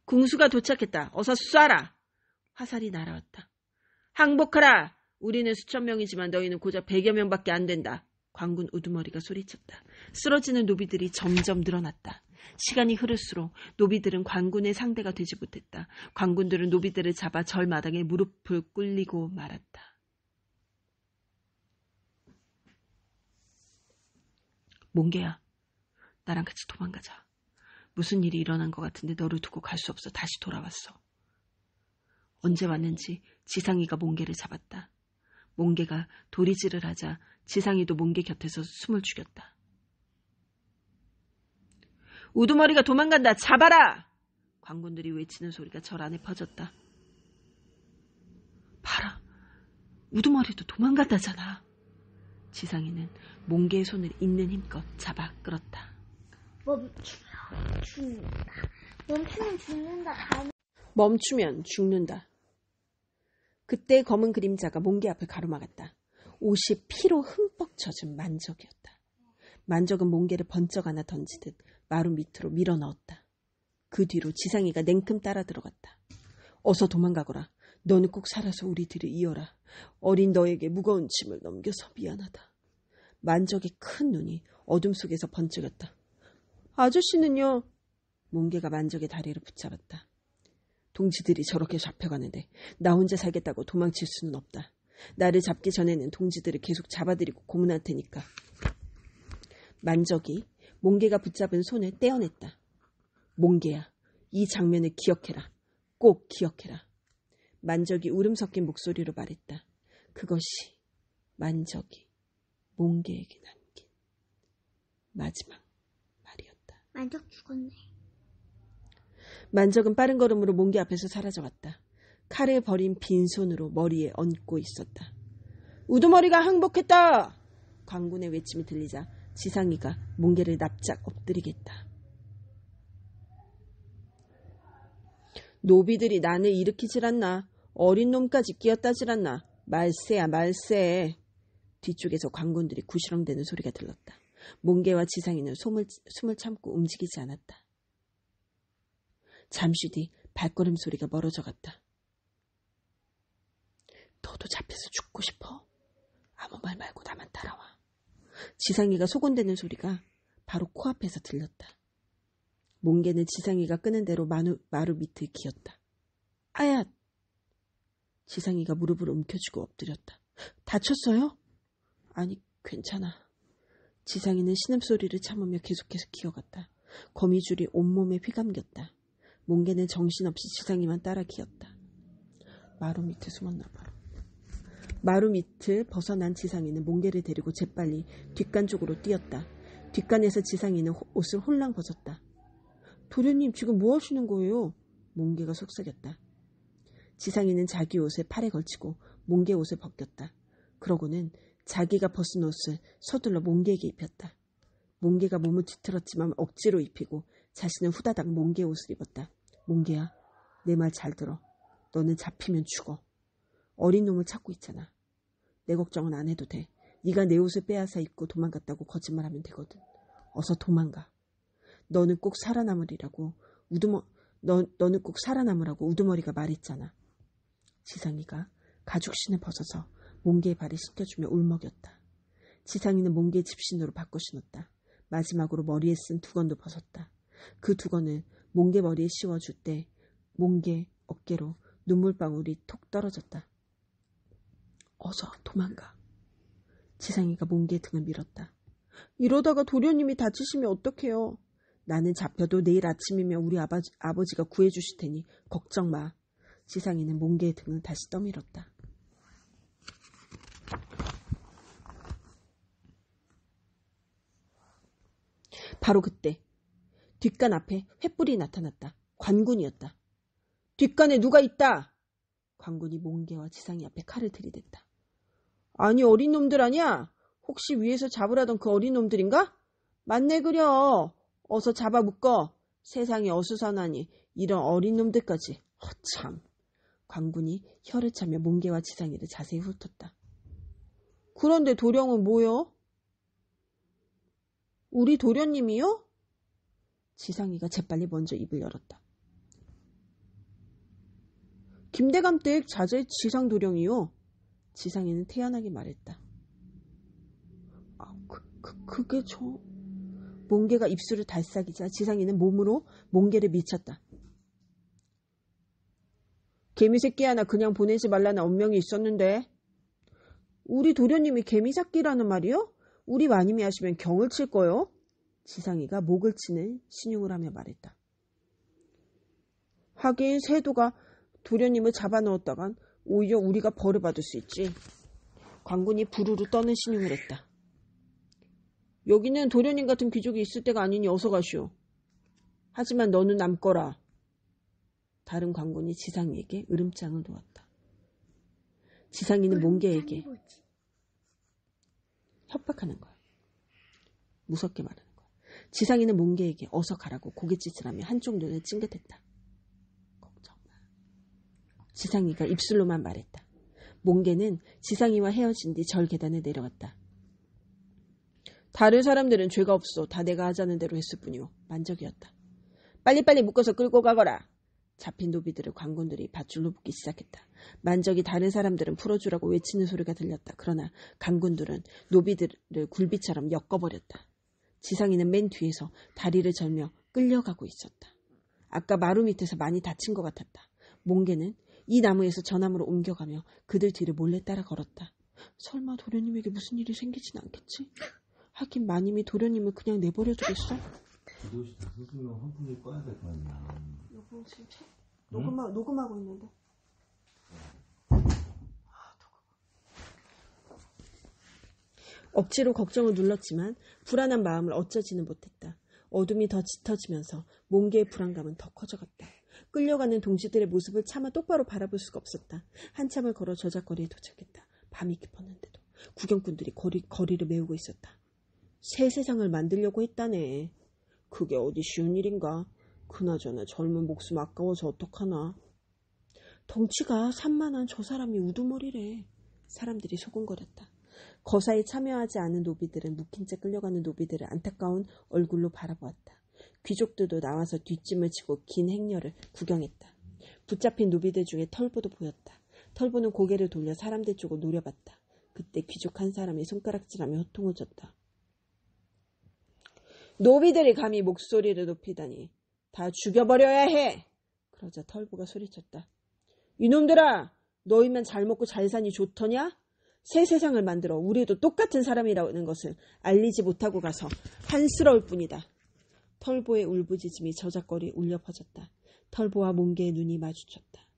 궁수가 도착했다. 어서 쏴라. 화살이 날아왔다. 항복하라. 우리는 수천 명이지만 너희는 고작 100여 명밖에 안 된다. 관군 우두머리가 소리쳤다. 쓰러지는 노비들이 점점 늘어났다. 시간이 흐를수록 노비들은 관군의 상대가 되지 못했다. 관군들은 노비들을 잡아 절마당에 무릎을 꿇리고 말았다. 몽개야, 나랑 같이 도망가자. 무슨 일이 일어난 것 같은데 너를 두고 갈 수 없어. 다시 돌아왔어. 언제 왔는지 지상이가 몽개를 잡았다. 몽개가 도리질을 하자 지상이도 몽개 곁에서 숨을 죽였다. 우두머리가 도망간다. 잡아라. 관군들이 외치는 소리가 절 안에 퍼졌다. 봐라. 우두머리도 도망간다잖아. 지상이는 몽개의 손을 있는 힘껏 잡아 끌었다. 멈추면 죽는다. 멈추면 죽는다. 그때 검은 그림자가 몽개 앞을 가로막았다. 옷이 피로 흠뻑 젖은 만적이었다. 만적은 몽개를 번쩍 안아 던지듯 마루 밑으로 밀어 넣었다. 그 뒤로 지상이가 냉큼 따라 들어갔다. 어서 도망가거라. 너는 꼭 살아서 우리들을 이어라. 어린 너에게 무거운 짐을 넘겨서 미안하다. 만적의 큰 눈이 어둠 속에서 번쩍였다. 아저씨는요? 몽개가 만적의 다리를 붙잡았다. 동지들이 저렇게 잡혀가는데 나 혼자 살겠다고 도망칠 수는 없다. 나를 잡기 전에는 동지들을 계속 잡아들이고 고문할 테니까. 만적이 몽개가 붙잡은 손을 떼어냈다. 몽개야, 이 장면을 기억해라. 꼭 기억해라. 만적이 울음 섞인 목소리로 말했다. 그것이 만적이 몽개에게 남긴 마지막 말이었다. 만적 죽었네. 만적은 빠른 걸음으로 몽개 앞에서 사라져갔다. 칼을 버린 빈손으로 머리에 얹고 있었다. 우두머리가 항복했다! 광군의 외침이 들리자 지상이가 몽개를 납작 엎드리겠다. 노비들이 난을 일으키질 않나. 어린 놈까지 끼었다질 않나. 말세야 말세. 뒤쪽에서 광군들이 구시렁대는 소리가 들렸다. 몽개와 지상이는 숨을 참고 움직이지 않았다. 잠시 뒤 발걸음 소리가 멀어져 갔다. 너도 잡혀서 죽고 싶어? 아무 말 말고 나만 따라와. 지상이가 소곤대는 소리가 바로 코앞에서 들렸다. 몽개는 지상이가 끄는 대로 마루 밑을 기었다. 아야! 지상이가 무릎을 움켜쥐고 엎드렸다. 다쳤어요? 아니, 괜찮아. 지상이는 신음소리를 참으며 계속해서 기어갔다. 거미줄이 온몸에 휘감겼다. 몽개는 정신없이 지상이만 따라 기었다. 마루 밑에 숨었나 봐. 마루 밑을 벗어난 지상이는 몽개를 데리고 재빨리 뒷간 쪽으로 뛰었다. 뒷간에서 지상이는 옷을 홀랑 벗었다. 도련님 지금 뭐 하시는 거예요? 몽개가 속삭였다. 지상이는 자기 옷을 팔에 걸치고 몽개 옷을 벗겼다. 그러고는 자기가 벗은 옷을 서둘러 몽개에게 입혔다. 몽개가 몸을 뒤틀었지만 억지로 입히고 자신은 후다닥 몽개 옷을 입었다. 몽개야, 내 말 잘 들어. 너는 잡히면 죽어. 어린 놈을 찾고 있잖아. 내 걱정은 안 해도 돼. 네가 내 옷을 빼앗아 입고 도망갔다고 거짓말하면 되거든. 어서 도망가. 너는 꼭 살아남으라고 우두머리가 말했잖아. 지상이가 가죽신을 벗어서 몽개의 발에 신겨주며 울먹였다. 지상이는 몽개의 집신으로 바꿔 신었다. 마지막으로 머리에 쓴 두건도 벗었다. 그 두건을 몽개 머리에 씌워줄 때 몽개 어깨로 눈물방울이 톡 떨어졌다. 어서 도망가. 지상이가 몽개의 등을 밀었다. 이러다가 도련님이 다치시면 어떡해요. 나는 잡혀도 내일 아침이면 우리 아버지가 구해주실 테니 걱정 마. 지상이는 몽개의 등을 다시 떠밀었다. 바로 그때 뒷간 앞에 횃불이 나타났다. 관군이었다. 뒷간에 누가 있다. 관군이 몽개와 지상이 앞에 칼을 들이댔다. 아니 어린 놈들 아니야? 혹시 위에서 잡으라던 그 어린 놈들인가? 맞네 그려. 어서 잡아 묶어. 세상에 어수선하니 이런 어린 놈들까지. 참. 관군이 혀를 차며 몽개와 지상이를 자세히 훑었다. 그런데 도령은 뭐요? 우리 도련님이요? 지상이가 재빨리 먼저 입을 열었다. 김대감댁 자제 지상 도령이요. 지상이는 태연하게 말했다. 그게 저... 몽개가 입술을 달싹이자 지상이는 몸으로 몽개를 미쳤다. 개미새끼 하나 그냥 보내지 말라는 엄명이 있었는데. 우리 도련님이 개미새끼라는 말이요? 우리 마님이 하시면 경을 칠 거요? 지상이가 목을 치는 신용을 하며 말했다. 하긴 세도가 도련님을 잡아넣었다간 오히려 우리가 벌을 받을 수 있지. 관군이 부르르 떠는 신용을 했다. 여기는 도련님 같은 귀족이 있을 때가 아니니 어서 가시오. 하지만 너는 남거라. 다른 관군이 지상이에게 으름장을 놓았다. 지상이는 몽개에게 협박하는 거야. 무섭게 말하는 거야. 지상이는 몽개에게 어서 가라고 고갯짓을 하며 한쪽 눈을 찡긋했다. 걱정 마. 지상이가 입술로만 말했다. 몽개는 지상이와 헤어진 뒤 절 계단에 내려갔다. 다른 사람들은 죄가 없어. 다 내가 하자는 대로 했을 뿐이오. 만적이었다. 빨리빨리 묶어서 끌고 가거라. 잡힌 노비들을 관군들이 밧줄로 묶기 시작했다. 만적이 다른 사람들은 풀어주라고 외치는 소리가 들렸다. 그러나 관군들은 노비들을 굴비처럼 엮어버렸다. 지상이는 맨 뒤에서 다리를 절며 끌려가고 있었다. 아까 마루 밑에서 많이 다친 것 같았다. 몽개는 이 나무에서 저 나무로 옮겨가며 그들 뒤를 몰래 따라 걸었다. 설마 도련님에게 무슨 일이 생기진 않겠지? 하긴 마님이 도련님을 그냥 내버려두겠어? 이것이 다 소설용 환풍기 꺼야 될 거 아니야. 여보 지금 녹음하고 있는데. 억지로 걱정을 눌렀지만 불안한 마음을 어쩌지는 못했다. 어둠이 더 짙어지면서 몽개의 불안감은 더 커져갔다. 끌려가는 동지들의 모습을 차마 똑바로 바라볼 수가 없었다. 한참을 걸어 저작거리에 도착했다. 밤이 깊었는데도 구경꾼들이 거리를 메우고 있었다. 새 세상을 만들려고 했다네. 그게 어디 쉬운 일인가? 그나저나 젊은 목숨 아까워서 어떡하나. 덩치가 산만한 저 사람이 우두머리래. 사람들이 소곤거렸다. 거사에 참여하지 않은 노비들은 묵힌 채 끌려가는 노비들을 안타까운 얼굴로 바라보았다. 귀족들도 나와서 뒷짐을 치고 긴 행렬을 구경했다. 붙잡힌 노비들 중에 털보도 보였다. 털보는 고개를 돌려 사람들 쪽으로 노려봤다. 그때 귀족 한 사람이 손가락질하며 호통을 쳤다. 노비들이 감히 목소리를 높이다니 다 죽여버려야 해. 그러자 털보가 소리쳤다. 이놈들아, 너희만 잘 먹고 잘 사니 좋더냐? 새 세상을 만들어 우리도 똑같은 사람이라는 것을 알리지 못하고 가서 한스러울 뿐이다. 털보의 울부짖음이 저작거리에 울려 퍼졌다. 털보와 몽개의 눈이 마주쳤다.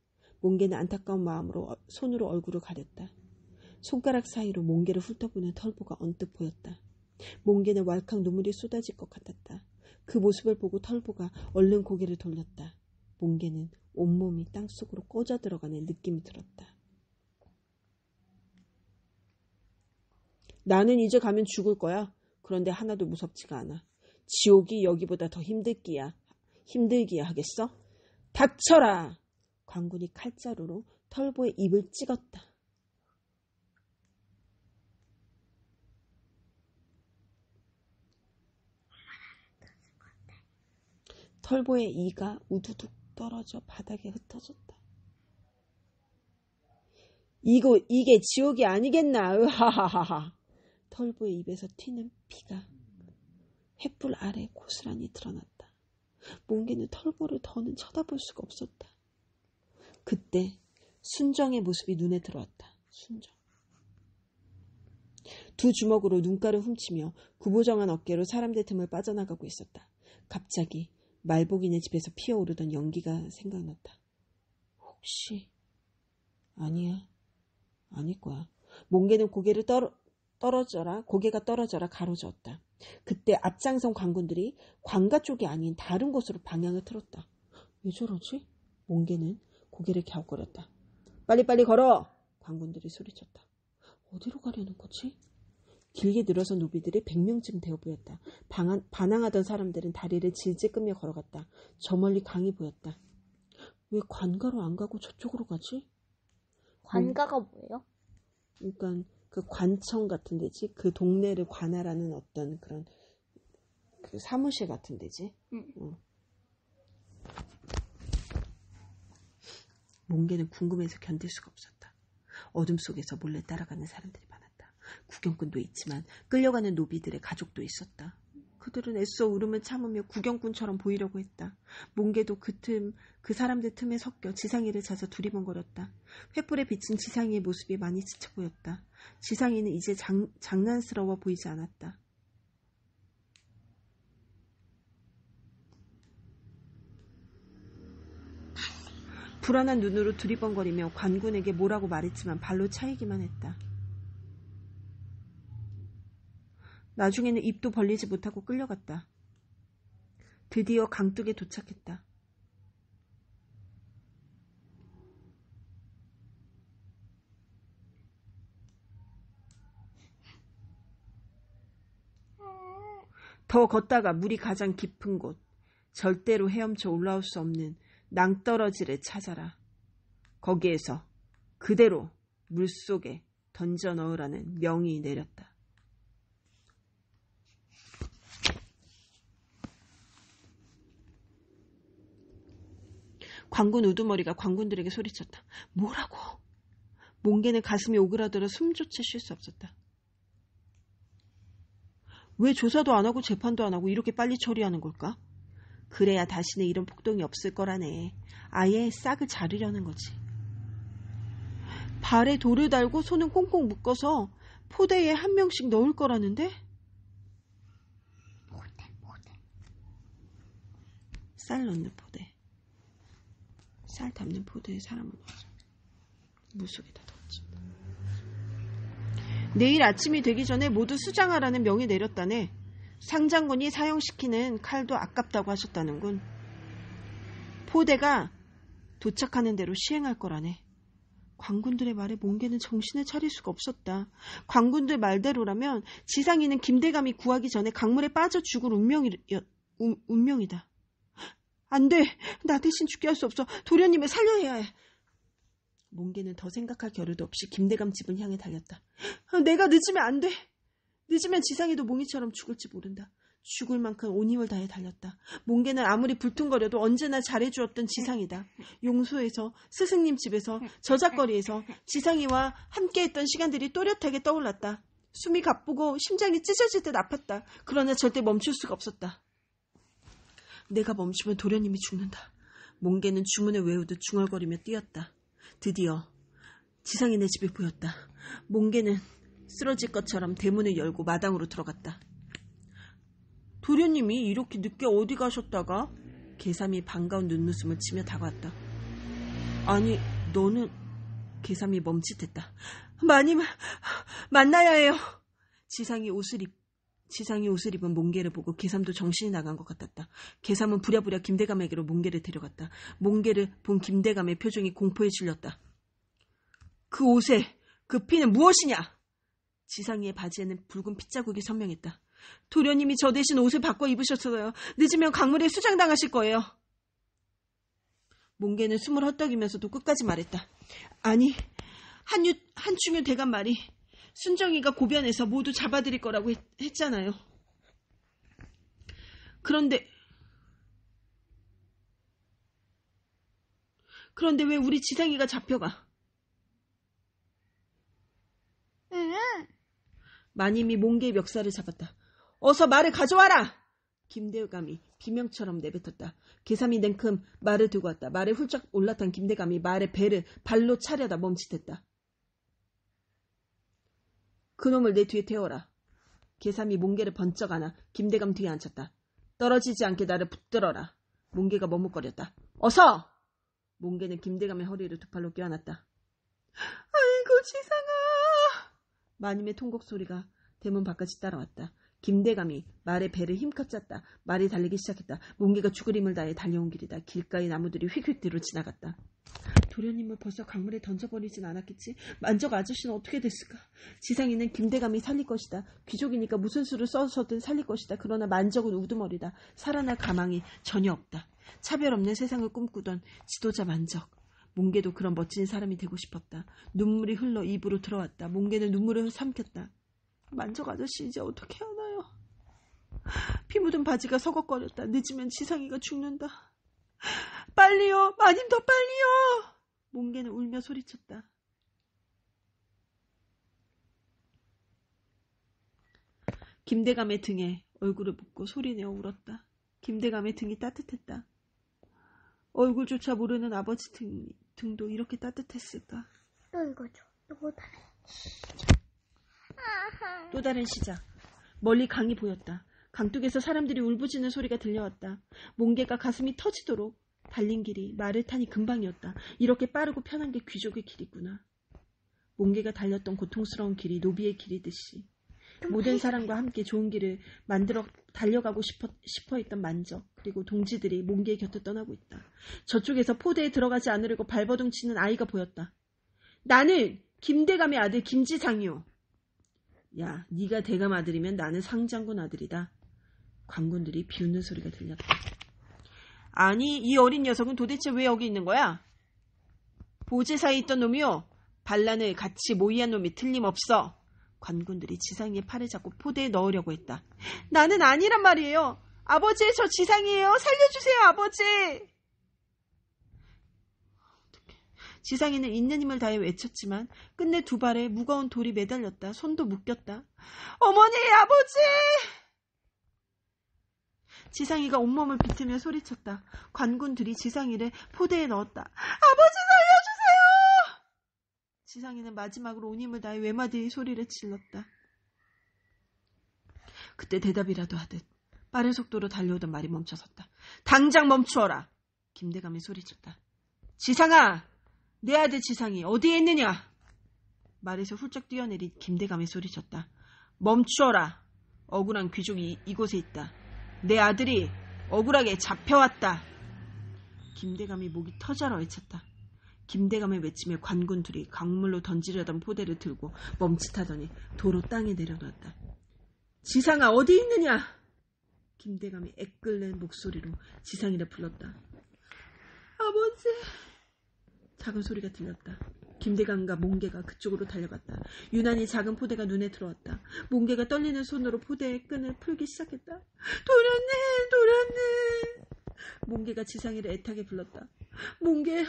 몽개는 안타까운 마음으로 손으로 얼굴을 가렸다. 손가락 사이로 몽개를 훑어보는 털보가 언뜻 보였다. 몽개는 왈칵 눈물이 쏟아질 것 같았다. 그 모습을 보고 털보가 얼른 고개를 돌렸다. 몽개는 온몸이 땅속으로 꽂아 들어가는 느낌이 들었다. 나는 이제 가면 죽을 거야. 그런데 하나도 무섭지가 않아. 지옥이 여기보다 더 힘들기야 하겠어? 닥쳐라! 광군이 칼자루로 털보의 입을 찍었다. 털보의 이가 우두둑 떨어져 바닥에 흩어졌다. 이게 지옥이 아니겠나? 으하하하하. 털보의 입에서 튀는 피가 횃불 아래 고스란히 드러났다. 몽개는 털보를 더는 쳐다볼 수가 없었다. 그때 순정의 모습이 눈에 들어왔다. 순정. 두 주먹으로 눈가를 훔치며 구부정한 어깨로 사람들 틈을 빠져나가고 있었다. 갑자기 말복이네 집에서 피어오르던 연기가 생각났다. 혹시 아니야. 아닐 거야. 몽개는 고개가 떨어져라 가로저었다. 그때 앞장선 관군들이 관가 쪽이 아닌 다른 곳으로 방향을 틀었다. 왜 저러지? 몽개는 고개를 갸웃거렸다. 빨리빨리 걸어! 관군들이 소리쳤다. 어디로 가려는 거지? 길게 늘어선 노비들이 100명쯤 되어 보였다. 반항하던 사람들은 다리를 질질 끌며 걸어갔다. 저 멀리 강이 보였다. 왜 관가로 안 가고 저쪽으로 가지? 관가가 뭐예요? 그러니까 그 관청 같은 데지. 그 동네를 관할하는 어떤 그런 그 사무실 같은 데지. 몽개는 궁금해서 견딜 수가 없었다. 어둠 속에서 몰래 따라가는 사람들이 많았다. 구경꾼도 있지만 끌려가는 노비들의 가족도 있었다. 그들은 애써 울음을 참으며 구경꾼처럼 보이려고 했다. 몽개도 그 사람들 틈에 섞여 지상이를 찾아 두리번거렸다. 횃불에 비친 지상이의 모습이 많이 지쳐 보였다. 지상이는 이제 장난스러워 보이지 않았다. 불안한 눈으로 두리번거리며 관군에게 뭐라고 말했지만 발로 차이기만 했다. 나중에는 입도 벌리지 못하고 끌려갔다. 드디어 강둑에 도착했다. 더 걷다가 물이 가장 깊은 곳, 절대로 헤엄쳐 올라올 수 없는 낭떠러지를 찾아라. 거기에서 그대로 물속에 던져 넣으라는 명이 내렸다. 관군 우두머리가 관군들에게 소리쳤다. 뭐라고? 몽개는 가슴이 오그라들어 숨조차 쉴 수 없었다. 왜 조사도 안 하고 재판도 안 하고 이렇게 빨리 처리하는 걸까? 그래야 다시는 이런 폭동이 없을 거라네. 아예 싹을 자르려는 거지. 발에 돌을 달고 손은 꽁꽁 묶어서 포대에 한 명씩 넣을 거라는데? 포대. 쌀 넣는 포대. 쌀 담는 포대에 사람을 넣어서 물속에다 넣었지. 내일 아침이 되기 전에 모두 수장하라는 명이 내렸다네. 상장군이 사용시키는 칼도 아깝다고 하셨다는군. 포대가 도착하는 대로 시행할 거라네. 관군들의 말에 몽개는 정신을 차릴 수가 없었다. 관군들 말대로라면 지상이는 김대감이 구하기 전에 강물에 빠져 죽을 운명이다. 안 돼. 나 대신 죽게 할 수 없어. 도련님을 살려야 해. 몽개는 더 생각할 겨를도 없이 김대감 집을 향해 달렸다. 내가 늦으면 안 돼. 늦으면 지상이도 몽이처럼 죽을지 모른다. 죽을 만큼 온 힘을 다해 달렸다. 몽개는 아무리 불퉁거려도 언제나 잘해주었던 지상이다. 용소에서, 스승님 집에서, 저작거리에서 지상이와 함께했던 시간들이 또렷하게 떠올랐다. 숨이 가쁘고 심장이 찢어질 듯 아팠다. 그러나 절대 멈출 수가 없었다. 내가 멈추면 도련님이 죽는다. 몽개는 주문을 외우듯 중얼거리며 뛰었다. 드디어 지상이네 집이 보였다. 몽개는 쓰러질 것처럼 대문을 열고 마당으로 들어갔다. 도련님이 이렇게 늦게 어디 가셨다가? 계삼이 반가운 눈웃음을 치며 다가왔다. 아니, 너는... 계삼이 멈칫했다. 마님, 만나야 해요. 지상이 옷을 입은 몽개를 보고 계삼도 정신이 나간 것 같았다. 계삼은 부랴부랴 김대감에게로 몽개를 데려갔다. 몽개를 본 김대감의 표정이 공포에 질렸다. 그 옷에 그 피는 무엇이냐? 지상이의 바지에는 붉은 핏자국이 선명했다. 도련님이 저 대신 옷을 바꿔 입으셨어요. 늦으면 강물에 수장당하실 거예요. 몽개는 숨을 헛떡이면서도 끝까지 말했다. 아니, 한충유 대감 말이 순정이가 고변해서 모두 잡아드릴 거라고 했잖아요. 그런데 왜 우리 지상이가 잡혀가? 응. 마님이 몽개의 멱살을 잡았다. 어서 말을 가져와라! 김대감이 비명처럼 내뱉었다. 계삼이 냉큼 말을 들고 왔다. 말에 훌쩍 올라탄 김대감이 말의 배를 발로 차려다 멈칫했다. 그놈을 내 뒤에 태워라. 계삼이 몽개를 번쩍 안아 김대감 뒤에 앉혔다. 떨어지지 않게 나를 붙들어라. 몽개가 머뭇거렸다. 어서! 몽개는 김대감의 허리를 두 팔로 껴안았다. 아이고 지상아! 마님의 통곡 소리가 대문 바깥이 따라왔다. 김대감이 말의 배를 힘껏 짰다. 말이 달리기 시작했다. 몽개가 죽을 힘을 다해 달려온 길이다. 길가의 나무들이 휙휙 뒤로 지나갔다. 도련님을 벌써 강물에 던져버리진 않았겠지? 만적 아저씨는 어떻게 됐을까? 지상이는 김대감이 살릴 것이다. 귀족이니까 무슨 수를 써서든 살릴 것이다. 그러나 만적은 우두머리다. 살아날 가망이 전혀 없다. 차별 없는 세상을 꿈꾸던 지도자 만적. 몽개도 그런 멋진 사람이 되고 싶었다. 눈물이 흘러 입으로 들어왔다. 몽개는 눈물을 삼켰다. 만적 아저씨 이제 어떻게 하나요? 피 묻은 바지가 서걱거렸다. 늦으면 지상이가 죽는다. 빨리요! 마님 더 빨리요! 몽개는 울며 소리쳤다. 김대감의 등에 얼굴을 묻고 소리내어 울었다. 김대감의 등이 따뜻했다. 얼굴조차 모르는 아버지 등도 이렇게 따뜻했을까? 또 읽어줘. 또 다른. 또 다른 시작. 멀리 강이 보였다. 강둑에서 사람들이 울부짖는 소리가 들려왔다. 몽개가 가슴이 터지도록 달린 길이 말을 타니 금방이었다. 이렇게 빠르고 편한 게 귀족의 길이구나. 몽개가 달렸던 고통스러운 길이 노비의 길이듯이 모든 사람과 함께 좋은 길을 만들어 달려가고 싶어 했던 만적 그리고 동지들이 몽개의 곁을 떠나고 있다. 저쪽에서 포대에 들어가지 않으려고 발버둥 치는 아이가 보였다. 나는 김대감의 아들 김지상이요. 야, 네가 대감 아들이면 나는 상장군 아들이다. 관군들이 비웃는 소리가 들렸다. 아니, 이 어린 녀석은 도대체 왜 여기 있는 거야? 보제사에 있던 놈이요. 반란을 같이 모의한 놈이 틀림없어. 관군들이 지상이의 팔을 잡고 포대에 넣으려고 했다. 나는 아니란 말이에요. 아버지, 저 지상이에요. 살려주세요, 아버지. 지상이는 있는 힘을 다해 외쳤지만 끝내 두 발에 무거운 돌이 매달렸다. 손도 묶였다. 어머니, 아버지! 지상이가 온몸을 비틀며 소리쳤다. 관군들이 지상이를 포대에 넣었다. 아버지 살려주세요! 지상이는 마지막으로 온 힘을 다해 외마디의 소리를 질렀다. 그때 대답이라도 하듯 빠른 속도로 달려오던 말이 멈춰섰다. 당장 멈추어라! 김대감이 소리쳤다. 지상아! 내 아들 지상이 어디에 있느냐? 말에서 훌쩍 뛰어내린 김대감이 소리쳤다. 멈추어라! 억울한 귀족이 이곳에 있다. 내 아들이 억울하게 잡혀왔다. 김대감이 목이 터져라 외쳤다. 김대감의 외침에 관군 둘이 강물로 던지려던 포대를 들고 멈칫하더니 도로 땅에 내려놓았다. 지상아 어디 있느냐? 김대감이 애끓는 목소리로 지상이를 불렀다. 아버지. 작은 소리가 들렸다. 김대감과 몽개가 그쪽으로 달려갔다. 유난히 작은 포대가 눈에 들어왔다. 몽개가 떨리는 손으로 포대의 끈을 풀기 시작했다. 도련님. 몽개가 지상이를 애타게 불렀다. 몽개.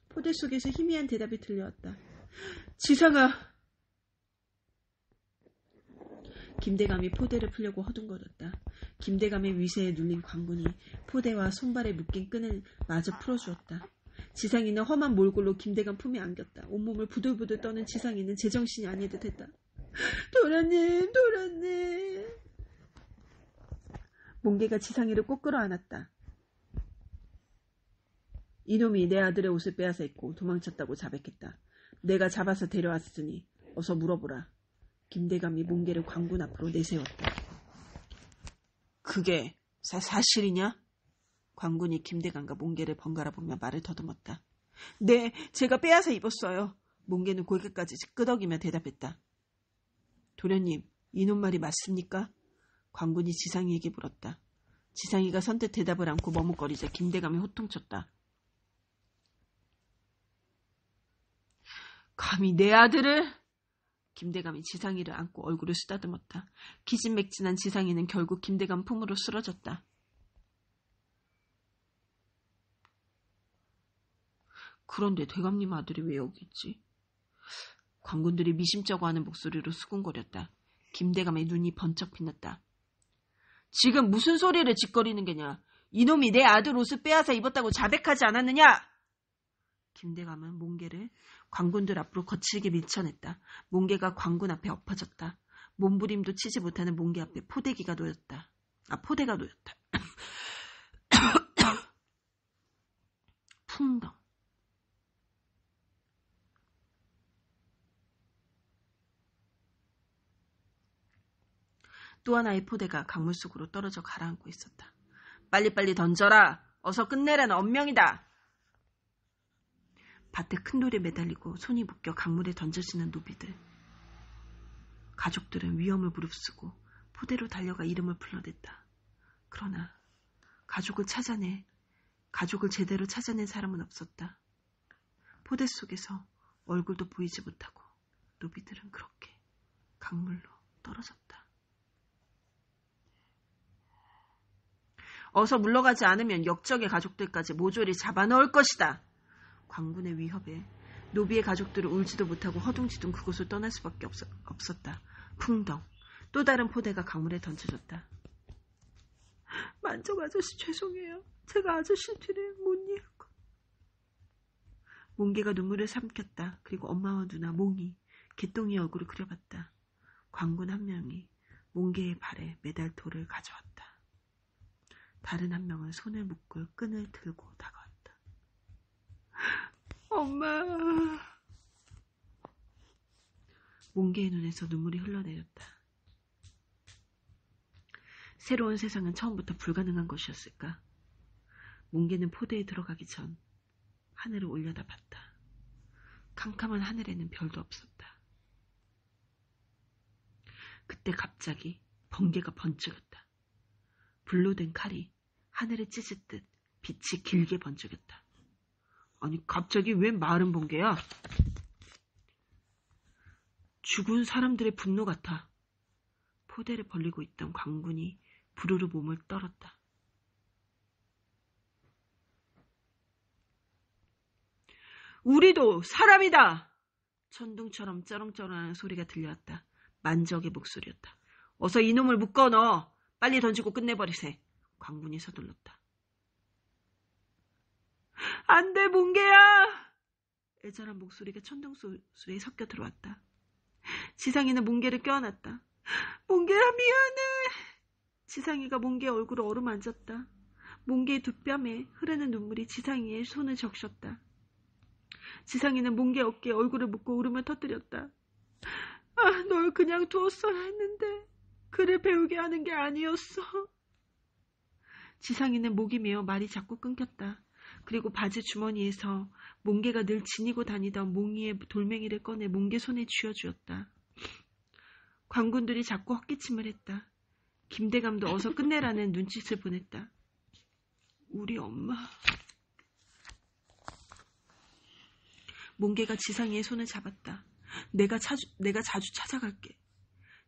포대 속에서 희미한 대답이 들려왔다. 지상아. 김대감이 포대를 풀려고 허둥거렸다. 김대감의 위세에 눌린 관군이 포대와 손발에 묶인 끈을 마저 풀어주었다. 지상이는 험한 몰골로 김대감 품에 안겼다. 온몸을 부들부들 떠는 지상이는 제정신이 아닌 듯 했다. 도련님. 몽개가 지상이를 꼭 끌어안았다. 이놈이 내 아들의 옷을 빼앗아 입고 도망쳤다고 자백했다. 내가 잡아서 데려왔으니 어서 물어보라. 김대감이 몽개를 관군 앞으로 내세웠다. 그게 사실이냐? 관군이 김대감과 몽개를 번갈아 보며 말을 더듬었다. 네, 제가 빼앗아 입었어요. 몽개는 고개까지 끄덕이며 대답했다. 도련님, 이놈 말이 맞습니까? 관군이 지상이에게 물었다. 지상이가 선뜻 대답을 않고 머뭇거리자 김대감이 호통쳤다. 감히 내 아들을! 김대감이 지상이를 안고 얼굴을 쓰다듬었다. 기진맥진한 지상이는 결국 김대감 품으로 쓰러졌다. 그런데 대감님 아들이 왜 여기 있지? 관군들이 미심쩍어 하는 목소리로 수군거렸다. 김대감의 눈이 번쩍 빛났다. 지금 무슨 소리를 짓거리는 게냐? 이놈이 내 아들 옷을 빼앗아 입었다고 자백하지 않았느냐? 김대감은 몽개를 관군들 앞으로 거칠게 밀쳐냈다. 몽개가 관군 앞에 엎어졌다. 몸부림도 치지 못하는 몽개 앞에 포대가 놓였다. 풍덩. 또 하나의 포대가 강물 속으로 떨어져 가라앉고 있었다. 빨리빨리 던져라. 어서 끝내라는 엄명이다. 밭에 큰 돌에 매달리고 손이 묶여 강물에 던져지는 노비들. 가족들은 위험을 무릅쓰고 포대로 달려가 이름을 불러댔다. 그러나 가족을 제대로 찾아낸 사람은 없었다. 포대 속에서 얼굴도 보이지 못하고 노비들은 그렇게 강물로 떨어졌다. 어서 물러가지 않으면 역적의 가족들까지 모조리 잡아넣을 것이다. 관군의 위협에 노비의 가족들은 울지도 못하고 허둥지둥 그곳을 떠날 수밖에 없었다. 풍덩. 또 다른 포대가 강물에 던져졌다. 만족 아저씨 죄송해요. 제가 아저씨 뒤를 못 이었고. 몽개가 눈물을 삼켰다. 그리고 엄마와 누나 몽이 개똥이 얼굴을 그려봤다. 관군 한 명이 몽개의 발에 매달 돌을 가져왔다. 다른 한 명은 손을 묶을 끈을 들고 다가왔다. 엄마. 몽개의 눈에서 눈물이 흘러내렸다. 새로운 세상은 처음부터 불가능한 것이었을까? 몽개는 포대에 들어가기 전 하늘을 올려다봤다. 캄캄한 하늘에는 별도 없었다. 그때 갑자기 번개가 번쩍였다. 불로 된 칼이 하늘을 찢을 듯 빛이 길게 번쩍였다. 아니 갑자기 왜 마른 번개야? 죽은 사람들의 분노 같아. 포대를 벌리고 있던 관군이 부르르 몸을 떨었다. 우리도 사람이다! 천둥처럼 쩌렁쩌렁하는 소리가 들려왔다. 만적의 목소리였다. 어서 이놈을 묶어 넣어! 빨리 던지고 끝내버리세. 관군이 서둘렀다. 안 돼, 몽개야! 애절한 목소리가 천둥소리에 섞여 들어왔다. 지상이는 몽개를 껴안았다. 몽개야, 미안해! 지상이가 몽개의 얼굴을 어루만졌다. 몽개의 두 뺨에 흐르는 눈물이 지상이의 손을 적셨다. 지상이는 몽개 어깨에 얼굴을 묻고 울음을 터뜨렸다. 널 그냥 두었어야 했는데. 그를 배우게 하는 게 아니었어. 지상이는 목이 메어 말이 자꾸 끊겼다. 그리고 바지 주머니에서 몽개가 늘 지니고 다니던 몽이의 돌멩이를 꺼내 몽개 손에 쥐어주었다. 관군들이 자꾸 헛기침을 했다. 김대감도 어서 끝내라는 눈짓을 보냈다. 우리 엄마. 몽개가 지상이의 손을 잡았다. 내가 자주 찾아갈게.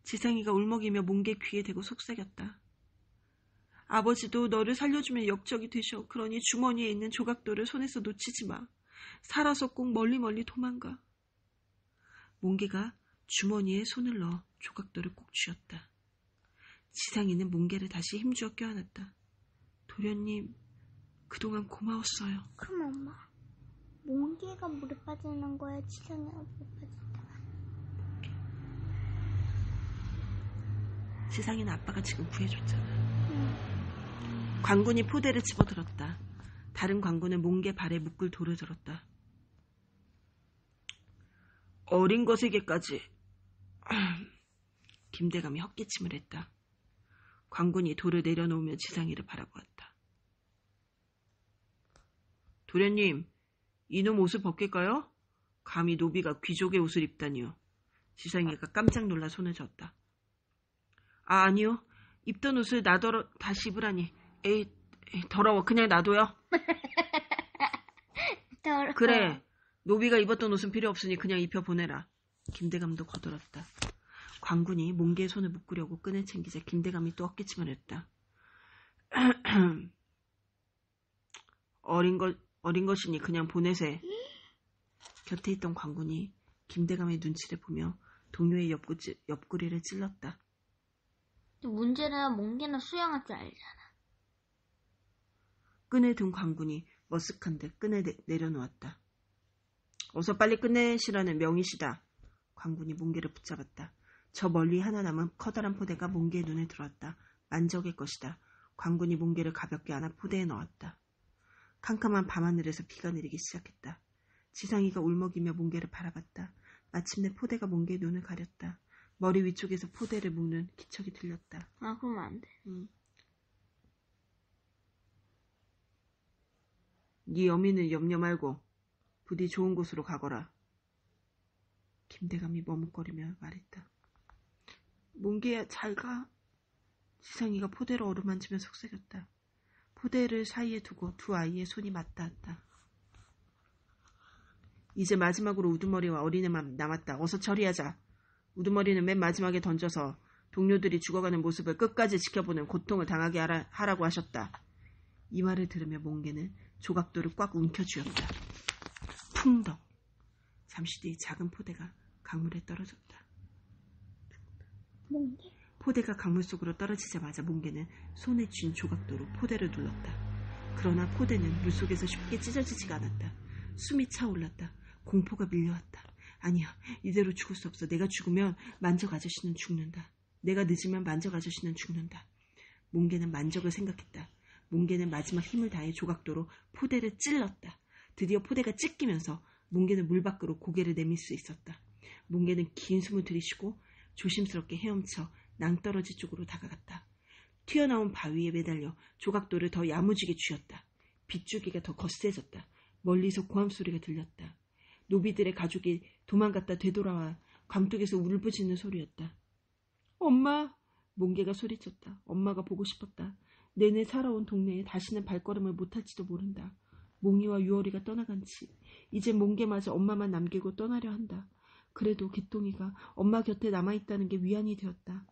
지상이가 울먹이며 몽개 귀에 대고 속삭였다. 아버지도 너를 살려주면 역적이 되셔. 그러니 주머니에 있는 조각돌을 손에서 놓치지 마. 살아서 꼭 멀리 도망가. 몽개가 주머니에 손을 넣어 조각돌을 꼭 쥐었다. 지상이는 몽개를 다시 힘주어 껴안았다. 도련님, 그동안 고마웠어요. 그럼 엄마, 몽개가 물에 빠지는 거야? 지상이가 물에 빠진다. 지상이는 아빠가 지금 구해줬잖아. 응. 관군이 포대를 집어들었다. 다른 관군은 몽개 발에 묶을 돌을 들었다. 어린 것에게까지. 김대감이 헛기침을 했다. 관군이 돌을 내려놓으며 지상이를 바라보았다. 도련님, 이놈 옷을 벗길까요? 감히 노비가 귀족의 옷을 입다니요. 지상이가 깜짝 놀라 손을 졌다. 아니요. 입던 옷을 다시 입으라니. 에이, 더러워. 그냥 놔둬요. 더러워. 그래. 노비가 입었던 옷은 필요 없으니 그냥 입혀보내라. 김대감도 거들었다. 관군이 몽개의 손을 묶으려고 끈을 챙기자 김대감이 또 헛기침을 했다. 어린 것이니 그냥 보내세. 곁에 있던 관군이 김대감의 눈치를 보며 동료의 옆구리를 찔렀다. 문제는 몽개는 수영할 줄 알잖아. 끈을 든 관군이 머쓱한 듯 끈을 내려놓았다. 어서 빨리 끝내시라는 명이시다. 관군이 몽개를 붙잡았다. 저 멀리 하나 남은 커다란 포대가 몽개의 눈에 들어왔다. 만적일 것이다. 관군이 몽개를 가볍게 안아 포대에 넣었다. 캄캄한 밤하늘에서 비가 내리기 시작했다. 지상이가 울먹이며 몽개를 바라봤다. 마침내 포대가 몽개의 눈을 가렸다. 머리 위쪽에서 포대를 묶는 기척이 들렸다. 아, 그러면 안 돼. 네 어미는 염려 말고 부디 좋은 곳으로 가거라. 김대감이 머뭇거리며 말했다. 몽개야, 잘 가. 지상이가 포대를 어루만지며 속삭였다. 포대를 사이에 두고 두 아이의 손이 맞닿았다. 이제 마지막으로 우두머리와 어린애만 남았다. 어서 처리하자. 우두머리는 맨 마지막에 던져서 동료들이 죽어가는 모습을 끝까지 지켜보는 고통을 당하게 하라고 하셨다. 이 말을 들으며 몽개는 조각돌을 꽉 움켜쥐었다. 풍덩. 잠시 뒤 작은 포대가 강물에 떨어졌다. 몽개? 포대가 강물 속으로 떨어지자마자 몽개는 손에 쥔 조각도로 포대를 눌렀다. 그러나 포대는 물속에서 쉽게 찢어지지가 않았다. 숨이 차올랐다. 공포가 밀려왔다. 아니야, 이대로 죽을 수 없어. 내가 죽으면 만적 아저씨는 죽는다. 내가 늦으면 만적 아저씨는 죽는다. 몽개는 만적을 생각했다. 몽개는 마지막 힘을 다해 조각도로 포대를 찔렀다. 드디어 포대가 찢기면서 몽개는 물 밖으로 고개를 내밀 수 있었다. 몽개는 긴 숨을 들이쉬고 조심스럽게 헤엄쳐 낭떠러지 쪽으로 다가갔다. 튀어나온 바위에 매달려 조각돌을 더 야무지게 쥐었다. 빗줄기가 더 거세졌다. 멀리서 고함 소리가 들렸다. 노비들의 가족이 도망갔다 되돌아와 광뚝에서 울부짖는 소리였다. 엄마! 몽개가 소리쳤다. 엄마가 보고 싶었다. 내내 살아온 동네에 다시는 발걸음을 못할지도 모른다. 몽이와 유월이가 떠나간 지 이제 몽개마저 엄마만 남기고 떠나려 한다. 그래도 개똥이가 엄마 곁에 남아있다는 게 위안이 되었다.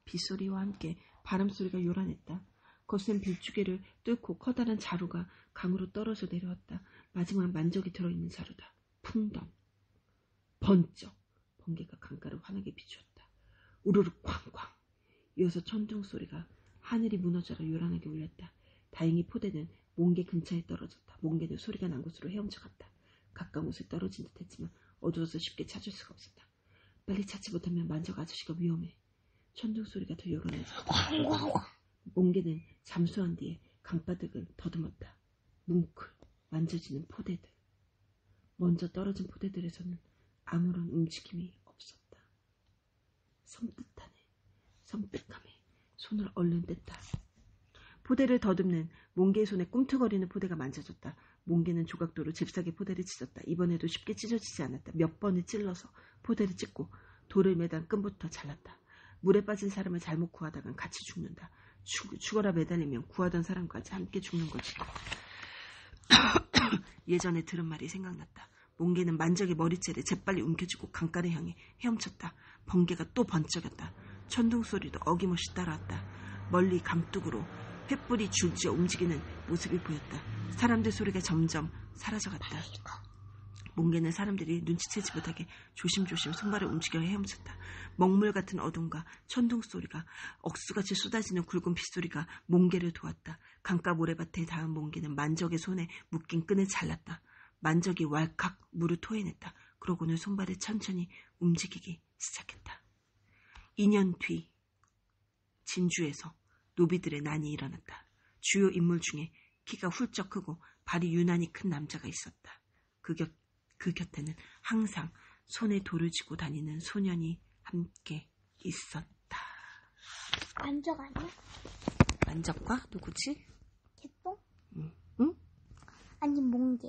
빗소리와 함께 바람소리가 요란했다. 거센 빗줄기를 뚫고 커다란 자루가 강으로 떨어져 내려왔다. 마지막 만적이 들어있는 자루다. 풍덩. 번쩍. 번개가 강가를 환하게 비추었다. 우르르 쾅쾅. 이어서 천둥 소리가 하늘이 무너져라 요란하게 울렸다. 다행히 포대는 몽개 근처에 떨어졌다. 몽개는 소리가 난 곳으로 헤엄쳐 갔다. 가까운 곳에 떨어진 듯 했지만 어두워서 쉽게 찾을 수가 없었다. 빨리 찾지 못하면 만적 아저씨가 위험해. 천둥 소리가 더 요란해졌다. 몽개는 잠수한 뒤에 강바닥을 더듬었다. 뭉클 만져지는 포대들. 먼저 떨어진 포대들에서는 아무런 움직임이 없었다. 섬뜩하네. 섬뜩함에 손을 얼른 뗐다. 포대를 더듬는 몽개의 손에 꿈틀거리는 포대가 만져졌다. 몽개는 조각도로 잽싸게 포대를 찢었다. 이번에도 쉽게 찢어지지 않았다. 몇 번을 찔러서 포대를 찢고 돌을 매단 끈부터 잘랐다. 물에 빠진 사람을 잘못 구하다간 같이 죽는다. 죽어라 매달리면 구하던 사람까지 함께 죽는 거지. 예전에 들은 말이 생각났다. 몽개는 만적의 머리채를 재빨리 움켜쥐고 강가를 향해 헤엄쳤다. 번개가 또 번쩍였다. 천둥 소리도 어김없이 따라왔다. 멀리 강둑으로 횃불이 줄지어 움직이는 모습이 보였다. 사람들 소리가 점점 사라져갔다. 몽개는 사람들이 눈치채지 못하게 조심조심 손발을 움직여 헤엄쳤다. 먹물 같은 어둠과 천둥 소리가 억수같이 쏟아지는 굵은 빗소리가 몽개를 도왔다. 강가 모래밭에 닿은 몽개는 만적의 손에 묶인 끈을 잘랐다. 만적이 왈칵 물을 토해냈다. 그러고는 손발을 천천히 움직이기 시작했다. 2년 뒤 진주에서 노비들의 난이 일어났다. 주요 인물 중에 키가 훌쩍 크고 발이 유난히 큰 남자가 있었다. 그 곁에는 항상 손에 돌을 쥐고 다니는 소년이 함께 있었다. 만적 아니야? 만적과 누구지? 개똥? 응? 아니 몽개.